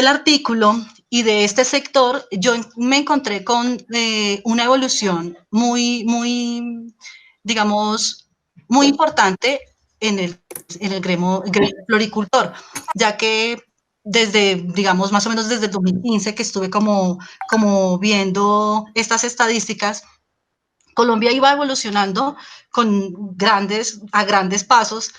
artículo y de este sector, yo me encontré con una evolución digamos, muy importante en el gremio floricultor, ya que desde, digamos, más o menos desde el 2015 que estuve como viendo estas estadísticas, Colombia iba evolucionando a grandes pasos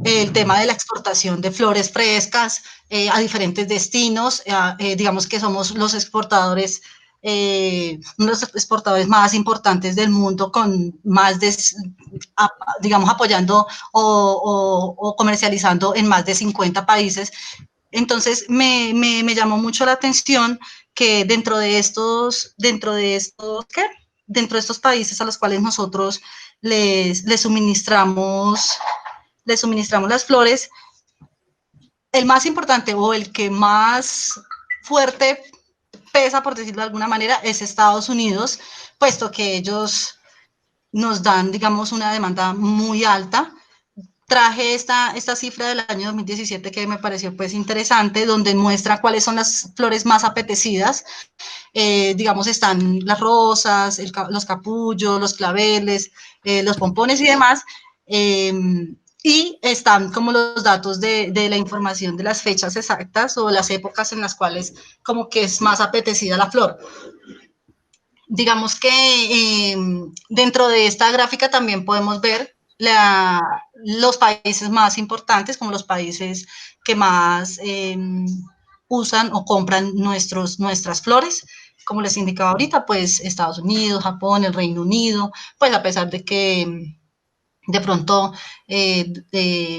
el tema de la exportación de flores frescas a diferentes destinos. Digamos que somos los exportadores, uno de los exportadores más importantes del mundo, con más de, digamos, apoyando o comercializando en más de 50 países. Entonces, me llamó mucho la atención que dentro de estos países a los cuales nosotros les suministramos las flores, el más importante o el que más fuerte pesa, por decirlo de alguna manera, es Estados Unidos, puesto que ellos nos dan, digamos, una demanda muy alta. Traje esta cifra del año 2017 que me pareció pues interesante, donde muestra cuáles son las flores más apetecidas. Digamos, están las rosas, los capullos, los claveles, los pompones y demás. Y están como los datos de la información de las fechas exactas o las épocas en las cuales como que es más apetecida la flor. Digamos que dentro de esta gráfica también podemos ver los países más importantes, como los países que más usan o compran nuestras flores. Como les indicaba ahorita, pues Estados Unidos, Japón, el Reino Unido, pues a pesar de que de pronto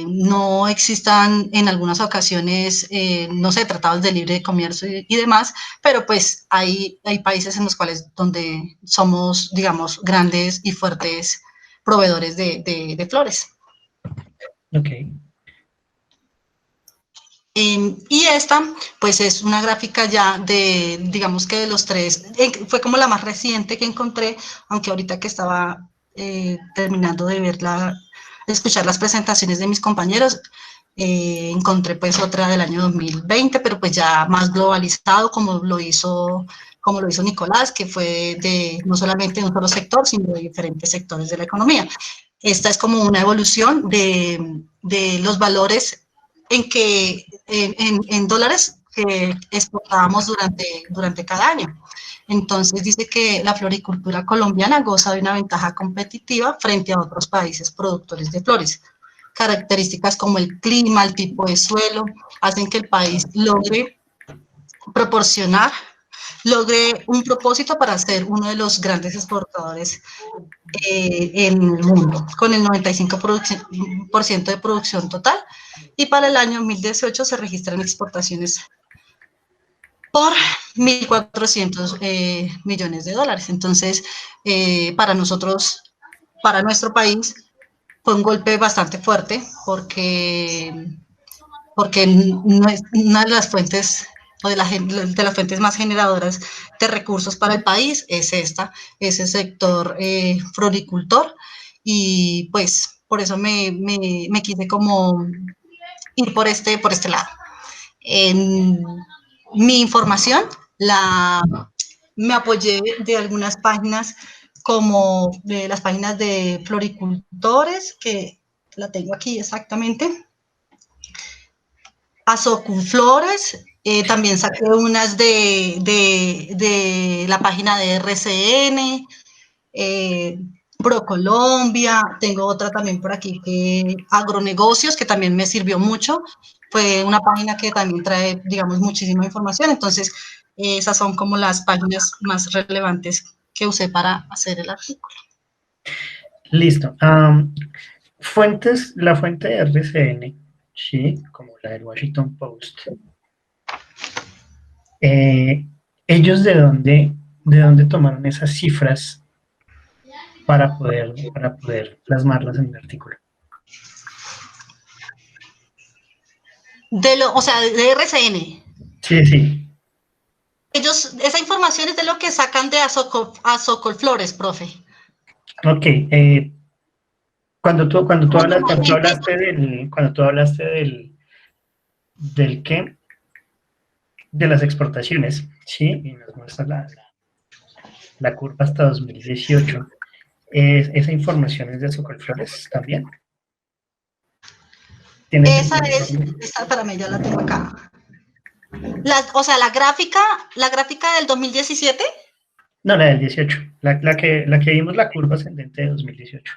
no existan en algunas ocasiones, no sé, tratados de libre comercio y demás, pero pues hay países en los cuales donde somos, digamos, grandes y fuertes proveedores de flores. Ok. Y esta, pues es una gráfica ya de, digamos que de los tres, fue como la más reciente que encontré, aunque ahorita que estaba terminando de escuchar las presentaciones de mis compañeros, encontré pues otra del año 2020, pero pues ya más globalizado como lo hizo Nicolás, que fue no solamente de un solo sector, sino de diferentes sectores de la economía. Esta es como una evolución de los valores en dólares que exportábamos durante cada año. Entonces dice que la floricultura colombiana goza de una ventaja competitiva frente a otros países productores de flores. Características como el clima, el tipo de suelo, hacen que el país logre un propósito para ser uno de los grandes exportadores en el mundo, con el 95% de producción total, y para el año 2018 se registran exportaciones por 1.400 millones de dólares. Entonces, para nuestro país, fue un golpe bastante fuerte porque no es una de las fuentes o de las fuentes más generadoras de recursos para el país es el sector floricultor, y pues por eso me quise como ir por este lado. Mi información me apoyé de algunas páginas como de las páginas de floricultores, que la tengo aquí exactamente, Azoculflores, también saqué unas de la página de RCN, ProColombia, tengo otra también por aquí, que Agronegocios, que también me sirvió mucho, fue una página que también trae, digamos, muchísima información, entonces esas son como las páginas más relevantes que usé para hacer el artículo. Listo. La fuente de RCN, sí, como la del Washington Post. ¿Ellos de dónde tomaron esas cifras para poder plasmarlas en el artículo? O sea, de RCN. Sí, sí. Ellos, esa información es de lo que sacan de Azocolflores, profe. Ok. Cuando tú hablaste del qué, de las exportaciones, ¿sí? Y nos muestra la curva hasta 2018. ¿Esa información es de Azocolflores también? Esa para mí, ya la tengo acá. O sea, la gráfica del 2017. No, la del 18. La que vimos la curva ascendente de 2018.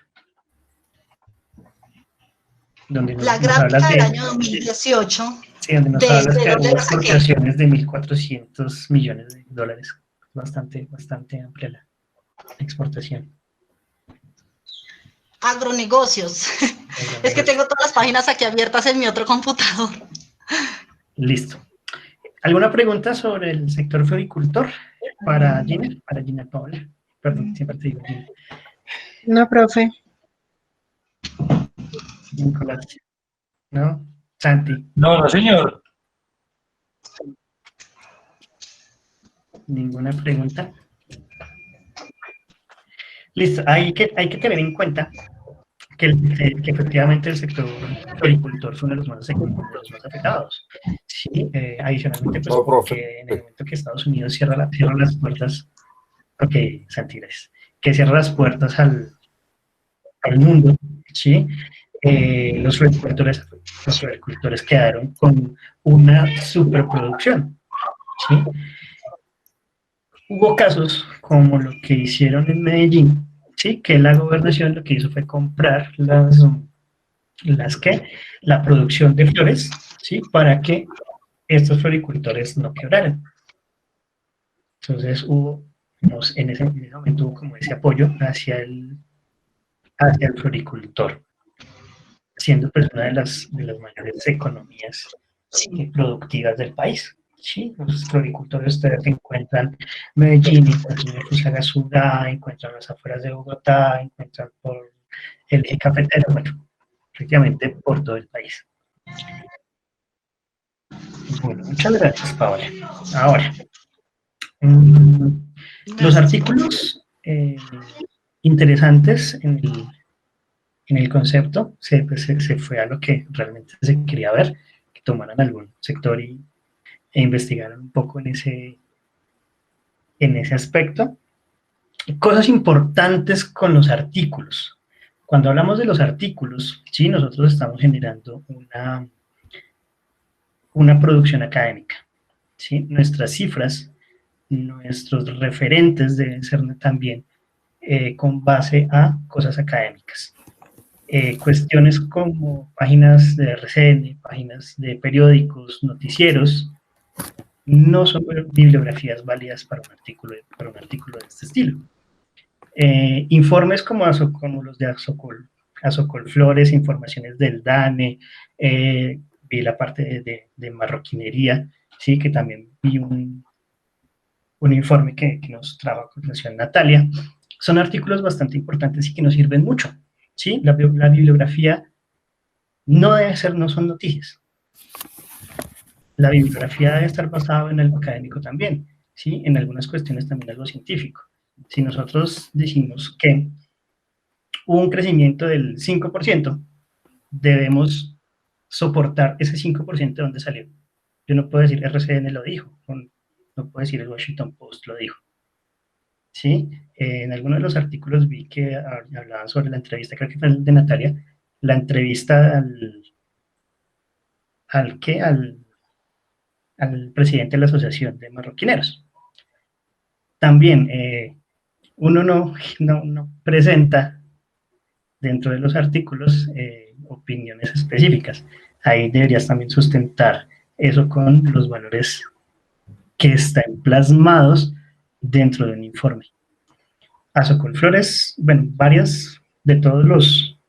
Donde la gráfica del año 2018. Sí, donde nos hablas que hubo exportaciones de 1.400 millones de dólares. Bastante amplia la exportación. Agronegocios. Es que tengo todas las páginas aquí abiertas en mi otro computador. Listo. ¿Alguna pregunta sobre el sector floricultor para Gina? Para Gina Paola. Perdón, siempre te digo Gina. No, profe. Nicolás. ¿No? Santi. No, señor. ¿Ninguna pregunta? Listo. Hay que tener en cuenta que efectivamente el sector floricultor es uno de los más afectados. Sí, adicionalmente, pues, porque en el momento que Estados Unidos cierra las puertas, Santi, gracias, que cierra las puertas al mundo, ¿sí? Los floricultores quedaron con una superproducción, ¿sí? Hubo casos como lo que hicieron en Medellín, ¿sí? Que la gobernación lo que hizo fue comprar la producción de flores, ¿sí? Para que estos floricultores no quebraran. Entonces en ese momento hubo como ese apoyo hacia el floricultor, siendo pues una de las mayores economías productivas del país. Sí, los floricultores ustedes encuentran Medellín, encuentran Fusagasugá, encuentran las afueras de Bogotá, encuentran por el eje cafetero, bueno, prácticamente por todo el país. Bueno, muchas gracias, Paola. Ahora, los artículos interesantes en el concepto se fue a lo que realmente se quería ver, que tomaran algún sector e investigaran un poco en ese aspecto. Cosas importantes con los artículos. Cuando hablamos de los artículos, sí, nosotros estamos generando una producción académica, ¿sí? Nuestras cifras, nuestros referentes deben ser también con base a cosas académicas. Cuestiones como páginas de RCN, páginas de periódicos, noticieros, no son bibliografías válidas para un artículo de este estilo. Informes como los de Azocolflores, informaciones del DANE, vi la parte de marroquinería, ¿sí? Que también vi un informe que nos trajo a continuación Natalia. Son artículos bastante importantes y que nos sirven mucho, ¿sí? La bibliografía no son noticias. La bibliografía debe estar basada en algo académico también, ¿sí? En algunas cuestiones también algo científico. Si nosotros decimos que hubo un crecimiento del 5%, debemos soportar ese 5% de dónde salió. Yo no puedo decir RCN lo dijo, no puedo decir el Washington Post lo dijo. ¿Sí? En algunos de los artículos vi que hablaban sobre la entrevista, creo que fue el de Natalia, la entrevista al presidente de la Asociación de Marroquineros. También uno no presenta dentro de los artículos opiniones específicas. Ahí deberías también sustentar eso con los valores que están plasmados dentro de un informe. Azocolflores, bueno, varias de todos los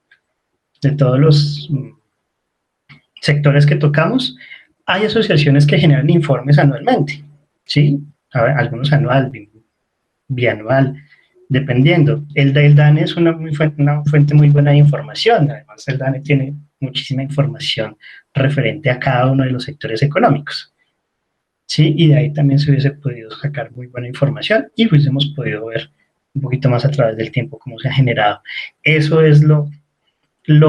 sectores que tocamos. Hay asociaciones que generan informes anualmente, ¿sí? Algunos anual, bianual, dependiendo. El DANE es una fuente muy buena de información. Además, el DANE tiene muchísima información referente a cada uno de los sectores económicos, ¿sí? Y de ahí también se hubiese podido sacar muy buena información y hubiésemos podido ver un poquito más a través del tiempo cómo se ha generado. Eso es lo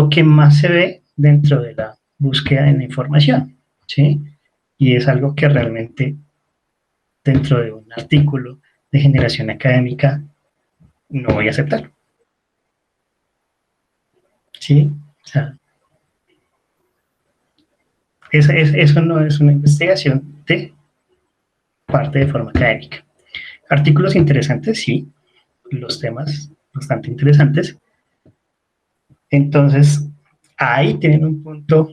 que más se ve dentro de la búsqueda de la información, ¿sí? Y es algo que realmente dentro de un artículo de generación académica no voy a aceptar. ¿Sí? O sea, eso no es una investigación de parte de forma académica. Artículos interesantes, sí, los temas bastante interesantes. Entonces, ahí tienen un punto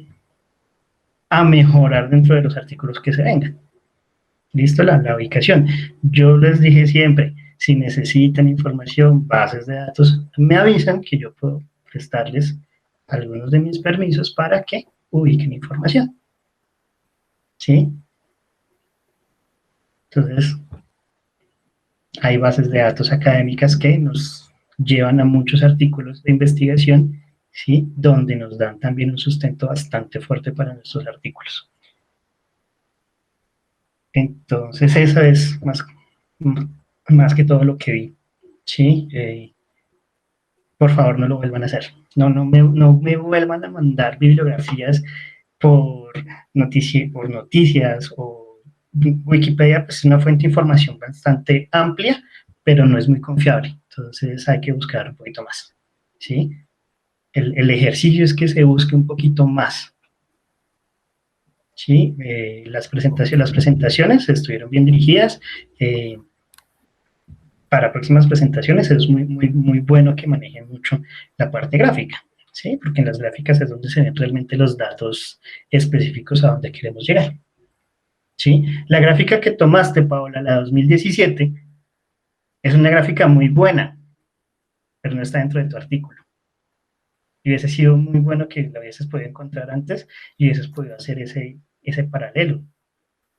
a mejorar dentro de los artículos que se vengan. ¿Listo? La ubicación. Yo les dije siempre, si necesitan información, bases de datos, me avisan que yo puedo prestarles algunos de mis permisos para que ubiquen información. ¿Sí? Entonces, hay bases de datos académicas que nos llevan a muchos artículos de investigación, ¿sí? Donde nos dan también un sustento bastante fuerte para nuestros artículos. Entonces, eso es más que todo lo que vi, ¿sí? Por favor, no lo vuelvan a hacer. No me vuelvan a mandar bibliografías por noticias o Wikipedia, pues es una fuente de información bastante amplia, pero no es muy confiable. Entonces hay que buscar un poquito más, ¿sí? El ejercicio es que se busque un poquito más, ¿sí? Las presentaciones estuvieron bien dirigidas. Para próximas presentaciones es muy bueno que manejen mucho la parte gráfica, ¿sí? Porque en las gráficas es donde se ven realmente los datos específicos a donde queremos llegar, ¿sí? La gráfica que tomaste, Paola, la 2017, es una gráfica muy buena, pero no está dentro de tu artículo. Y hubiese sido muy bueno que lo hubieses podido encontrar antes y hubieses podido hacer ese paralelo,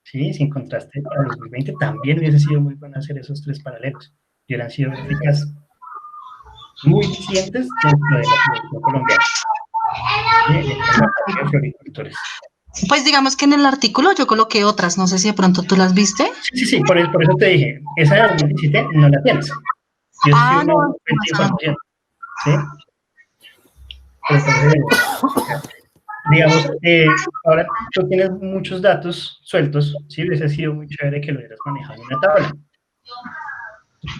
¿sí? Si encontraste para 2020, también hubiese sido muy bueno hacer esos 3 paralelos. Y hubieran sido gráficas muy eficientes dentro de la producción colombiana. Pues digamos que en el artículo yo coloqué otras, no sé si de pronto tú las viste. Sí, por eso te dije, esa de 2017 no la tienes. No. ¿Sí? Entonces, digamos, ahora tú tienes muchos datos sueltos, sí, hubiese sido muy chévere que lo hubieras manejado en una tabla.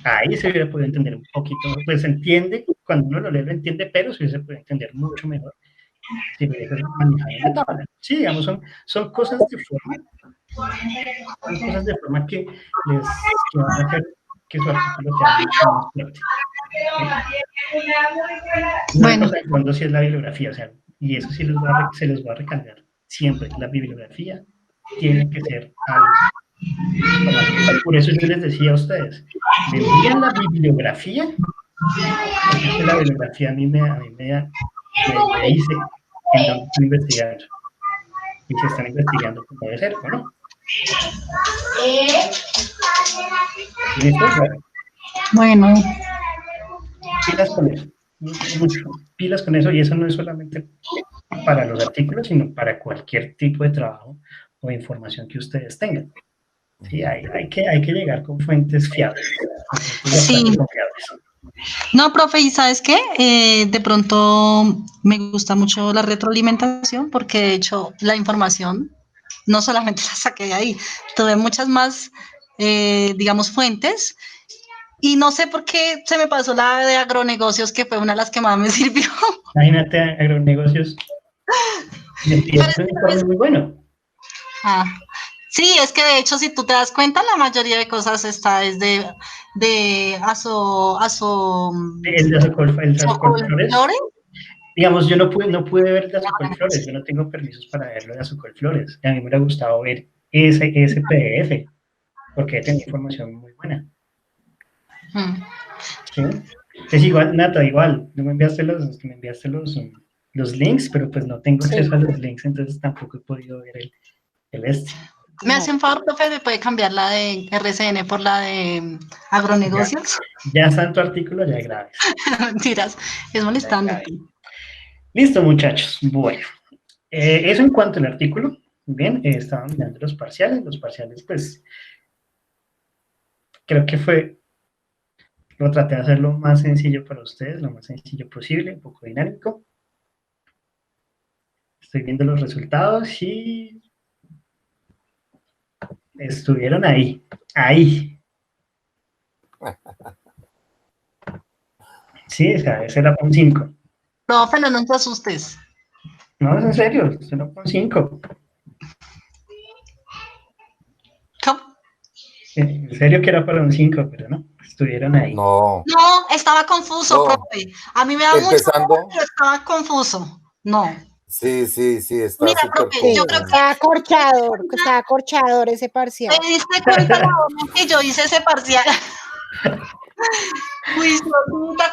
Ahí se hubiera podido entender un poquito, pues se entiende, cuando uno lo lee lo entiende, pero se hubiese podido entender mucho mejor si lo hubieras manejado en una tabla. Sí, digamos, son cosas de forma que van a hacer que su artículo sea mucho más fuerte. Bueno, cuando sí es la bibliografía, o sea, y eso sí se les va a recalcar siempre. La bibliografía tiene que ser algo. Por eso yo les decía a ustedes, me envían la bibliografía, porque la bibliografía a mí me dice en dónde están investigando. Y si están investigando, pues debe ser, ¿o no? ¿Listo? Bueno. Pilas con eso, mucho, pilas con eso, y eso no es solamente para los artículos, sino para cualquier tipo de trabajo o información que ustedes tengan. Sí, hay que llegar con fuentes fiables. Sí. No, profe, ¿y sabes qué? De pronto me gusta mucho la retroalimentación porque de hecho la información no solamente la saqué de ahí, tuve muchas más, digamos, fuentes y no sé por qué se me pasó la de agronegocios, que fue una de las que más me sirvió. Imagínate, agronegocios. Y Pero es un informe muy bueno. ah, sí, es que de hecho, si tú te das cuenta, la mayoría de cosas está desde de El de Azúcar Flores. Flores. Digamos, yo no pude ver el de Azúcar Flores, yo no tengo permisos para verlo de Azúcar Flores. A mí me hubiera gustado ver ese PDF, porque tenía información muy buena. ¿Sí? Es igual, Nata, igual, no me enviaste los links, pero pues no tengo acceso a los links, entonces tampoco he podido ver el este. Me hacen favor, profe, ¿me puede cambiar la de RCN por la de agronegocios? Ya está en tu artículo, ya grabes. Mentiras, es molestando. Listo, muchachos. Bueno, eso en cuanto al artículo. Bien, estaba mirando los parciales. Los parciales, pues, creo que lo traté de hacer lo más sencillo para ustedes, lo más sencillo posible, un poco dinámico. Estoy viendo los resultados y estuvieron ahí. Sí, o sea, ese era un 5. Profe, no te asustes. No, es en serio, ese era un 5. ¿Cómo? En serio que era para un 5, pero no, estuvieron ahí. No, No, estaba confuso, no. profe. A mí me da mucho Empezando, gusto, pero estaba confuso. No. sí, está Mira, súper profe, yo creo confuso. Estaba corchador ese parcial. ¿te diste cuenta la hora que yo hice ese parcial? Juiciosita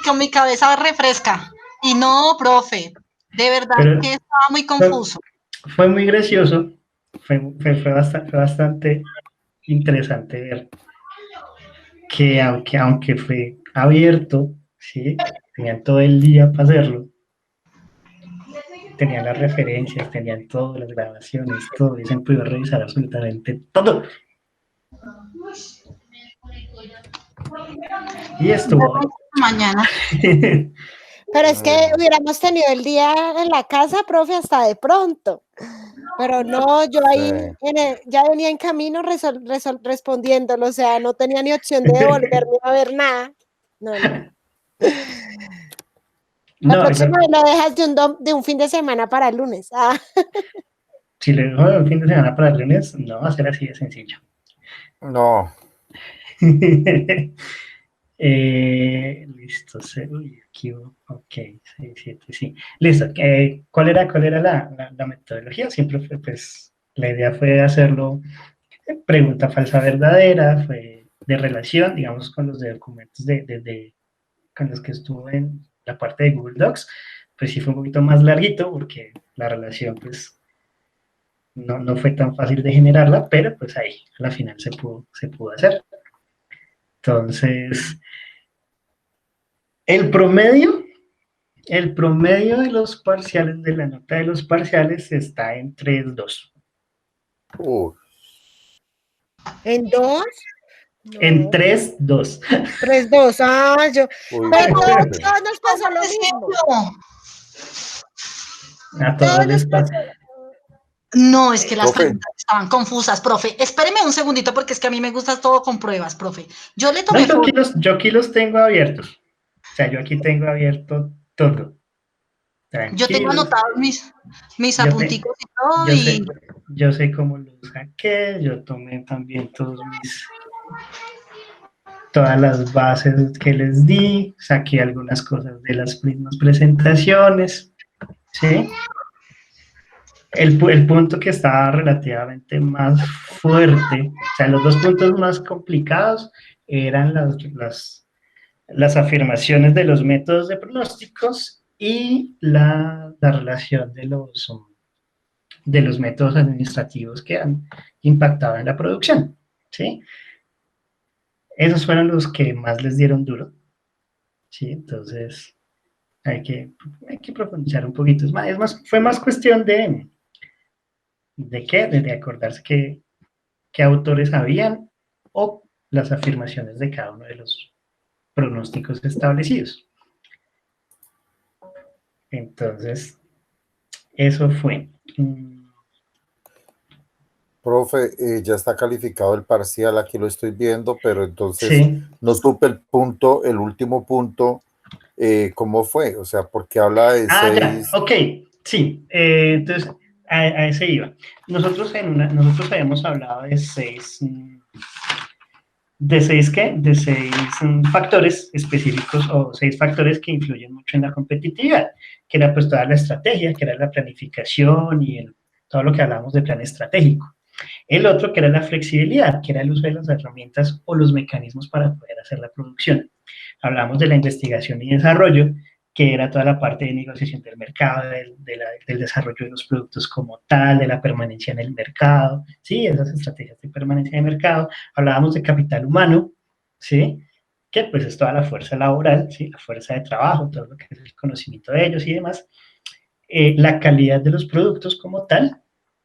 con mi cabeza refresca. Y no, profe, de verdad Pero que estaba muy confuso. fue muy gracioso, fue bastante interesante ver que aunque fue abierto, ¿sí? Tenían todo el día para hacerlo, tenían las referencias, tenían todas las grabaciones, todo, y se han podido revisar absolutamente todo. Y estuvo. Mañana. Pero es que hubiéramos tenido el día en la casa, profe, hasta de pronto. Pero no, yo ahí ya venía en camino respondiéndolo, o sea, no tenía ni opción de devolverme a ver nada. No. La No, próxima vez lo dejas de un fin de semana para el lunes. Ah. si le dejo el fin de semana para el lunes, no va a ser así de sencillo. No. Listo, aquí, ok, 6, 7, sí. Listo, ¿cuál era la metodología? Siempre fue, pues, la idea fue hacerlo pregunta falsa verdadera, fue de relación, digamos, con los de documentos con los que estuvo en la parte de Google Docs, pues sí fue un poquito más larguito porque la relación, pues, no fue tan fácil de generarla, pero pues ahí, a la final se pudo hacer. Entonces, el promedio de los parciales, de la nota de los parciales, está en 3.2. ¿En 2? No. En 3.2. 3-2. Ah, yo. Uy, Pero profe. todos nos pasó lo mismo. A todos les pasa. No, es que las Profe. preguntas estaban confusas, profe. Espéreme un segundito porque es que a mí me gusta todo con pruebas, profe. Yo le No, tomé foto. yo aquí los tengo abiertos. O sea, yo aquí tengo abierto todo. Yo tengo Tranquilos. anotados mis Yo te- apunticos y todo. Yo sé cómo los saqué, yo tomé también todas las bases que les di, saqué algunas cosas de las mismas presentaciones, ¿sí? El punto que estaba relativamente más fuerte, o sea, los dos puntos más complicados eran las afirmaciones de los métodos de pronósticos y la relación de los métodos administrativos que han impactado en la producción, ¿sí? Esos fueron los que más les dieron duro, ¿sí? Entonces, hay que profundizar un poquito. Fue más cuestión de acordarse qué autores habían o las afirmaciones de cada uno de los pronósticos establecidos. Entonces, eso fue. Profe, ya está calificado el parcial, aquí lo estoy viendo, pero entonces Sí. no supe el punto, el último punto, ¿cómo fue? O sea, porque habla de Ah, ya, 6. ok, sí. Entonces, a ese iba. Nosotros habíamos hablado de seis, ¿qué? De seis factores específicos o 6 factores que influyen mucho en la competitividad, que era pues toda la estrategia, que era la planificación y todo lo que hablábamos de plan estratégico. El otro que era la flexibilidad, que era el uso de las herramientas o los mecanismos para poder hacer la producción. Hablamos de la investigación y desarrollo, que era toda la parte de negociación del mercado, del desarrollo de los productos como tal, de la permanencia en el mercado, ¿sí? Esas estrategias de permanencia de mercado. Hablábamos de capital humano, ¿sí? Que pues es toda la fuerza laboral, ¿sí? La fuerza de trabajo, todo lo que es el conocimiento de ellos y demás. La calidad de los productos como tal,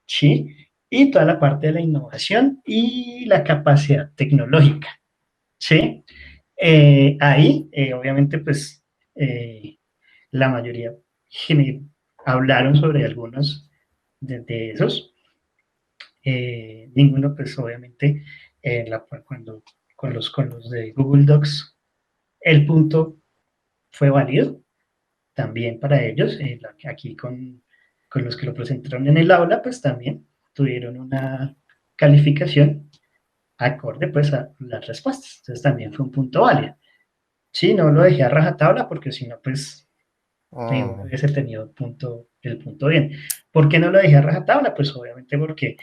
¿sí? Y toda la parte de la innovación y la capacidad tecnológica, ¿sí? Ahí, obviamente, pues, la mayoría hablaron sobre algunos de esos. Ninguno, pues, obviamente, cuando con los de Google Docs, el punto fue válido también para ellos. Aquí con los que lo presentaron en el aula, pues también tuvieron una calificación acorde pues a las respuestas. Entonces también fue un punto válido. Sí, no lo dejé a rajatabla porque si no, pues hubiese tenido el punto bien. ¿Por qué no lo dejé a rajatabla? Pues obviamente porque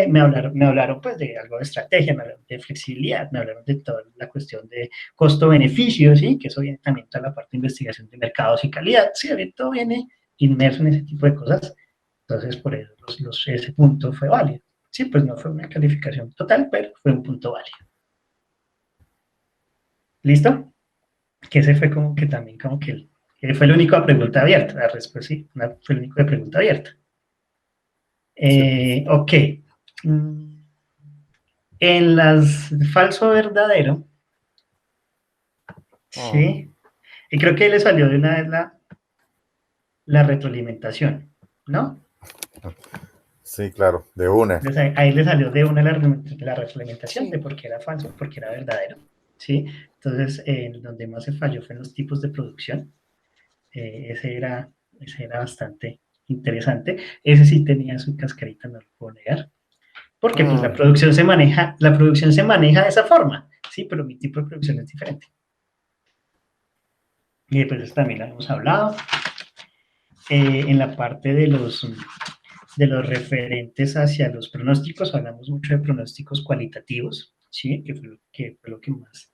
me hablaron pues de algo de estrategia, me hablaron de flexibilidad, me hablaron de toda la cuestión de costo-beneficio, ¿sí? Que eso viene también toda la parte de investigación de mercados y calidad, sí, todo viene inmerso en ese tipo de cosas. Entonces, por eso ese punto fue válido. Sí, pues no fue una calificación total, pero fue un punto válido. ¿Listo? Que ese fue como que también como que fue el único de pregunta abierta, la respuesta sí, fue el único de pregunta abierta. Ok. En las falso verdadero, sí, y creo que le salió de una vez la retroalimentación, ¿no? Sí, claro, de una. Entonces, ahí le salió de una la retroalimentación Sí. de por qué era falso, por qué era verdadero, ¿sí? Entonces, donde más se falló fue en los tipos de producción. Ese era bastante interesante. Ese sí tenía su cascarita, no lo puedo negar. Porque pues la producción se maneja de esa forma, sí, pero mi tipo de producción es diferente. Y pues eso también lo hemos hablado. En la parte de los referentes hacia los pronósticos, hablamos mucho de pronósticos cualitativos, ¿sí? Que fue lo que más,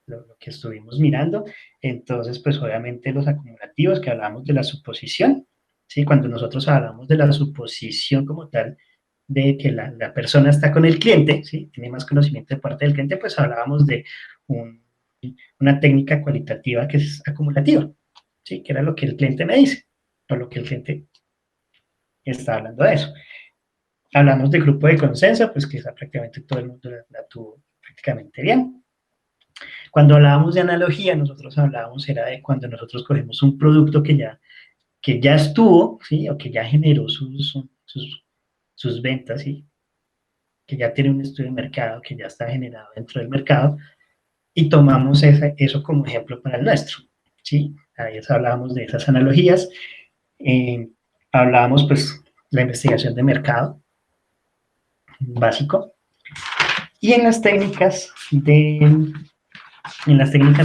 lo que estuvimos mirando. Entonces, pues obviamente los acumulativos, que hablamos de la suposición, ¿sí? Cuando nosotros hablamos de la suposición como tal, de que la persona está con el cliente, ¿sí? Tiene más conocimiento de parte del cliente, pues hablábamos de una técnica cualitativa que es acumulativa, ¿sí? Que era lo que el cliente me dice, o lo que el cliente está hablando de eso. Hablamos de grupo de consenso, pues que prácticamente todo el mundo la tuvo prácticamente bien. Cuando hablábamos de analogía, nosotros hablábamos era de cuando nosotros cogemos un producto que ya estuvo, ¿sí? O que ya generó sus ventas, ¿sí? Que ya tiene un estudio de mercado, que ya está generado dentro del mercado, y tomamos eso como ejemplo para el nuestro, ¿sí? Ahí hablábamos de esas analogías, hablábamos pues la investigación de mercado básico, y en las técnicas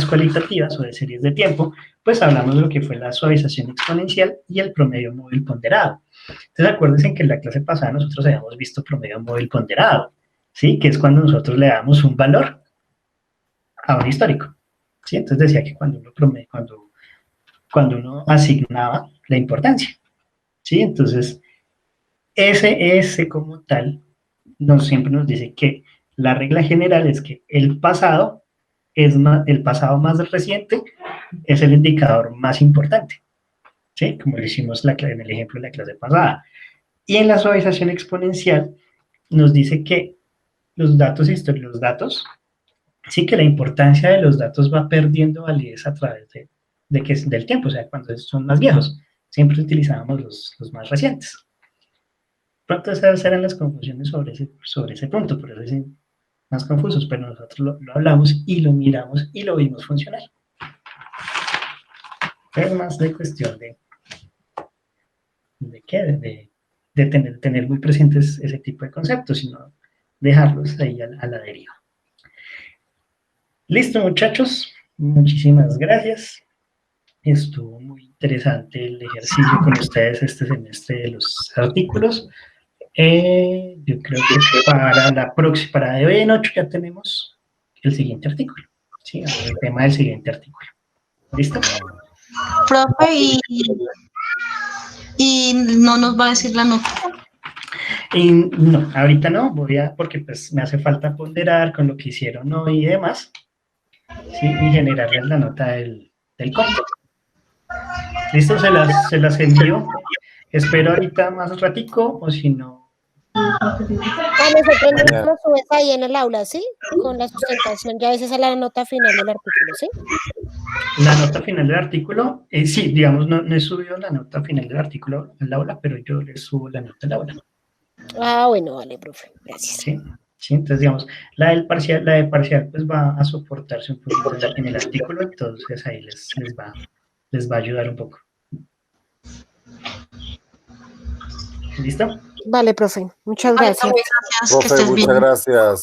cualitativas o de series de tiempo, pues hablamos de lo que fue la suavización exponencial y el promedio móvil ponderado. Entonces acuérdense que en la clase pasada nosotros habíamos visto promedio móvil ponderado, ¿sí? Que es cuando nosotros le damos un valor a un histórico, ¿sí? Entonces decía que cuando uno asignaba la importancia, ¿sí? Entonces, ese como tal siempre nos dice que la regla general es que el pasado más reciente es el indicador más importante, ¿sí? Como lo hicimos en el ejemplo de la clase pasada. Y en la suavización exponencial nos dice que los datos históricos, sí que la importancia de los datos va perdiendo validez a través del tiempo, o sea, cuando son más viejos. Siempre utilizábamos los más recientes. Pronto esas eran las confusiones sobre ese punto, por eso sí, más confusos, pero nosotros lo hablamos y lo miramos y lo vimos funcionar. Es más de cuestión de tener muy presentes ese tipo de conceptos y no dejarlos ahí a la deriva. Listo, muchachos, muchísimas gracias. Estuvo muy interesante el ejercicio con ustedes este semestre de los artículos. Yo creo que para de hoy en 8 ya tenemos el siguiente artículo, ¿sí? El tema del siguiente artículo. ¿Listo? Profe, y no nos va a decir la nota. No, ahorita no, porque pues me hace falta ponderar con lo que hicieron hoy y demás, ¿sí? Y generarles la nota del código. ¿Listo? Se las envío. Espero ahorita más ratico, o si no. A nosotros nos subes ahí en el aula, ¿sí? Con la sustentación, ya esa es la nota final del artículo, ¿sí? La nota final del artículo, sí, digamos, no he subido la nota final del artículo al aula, pero yo le subo la nota al aula. Ah, bueno, vale, profe, gracias. Sí, entonces, digamos, la de parcial pues va a soportarse un poquito en el artículo, entonces ahí les va a ayudar un poco. ¿Listo? Vale, profe, muchas gracias. Gracias, que Profe, estés bien. muchas gracias.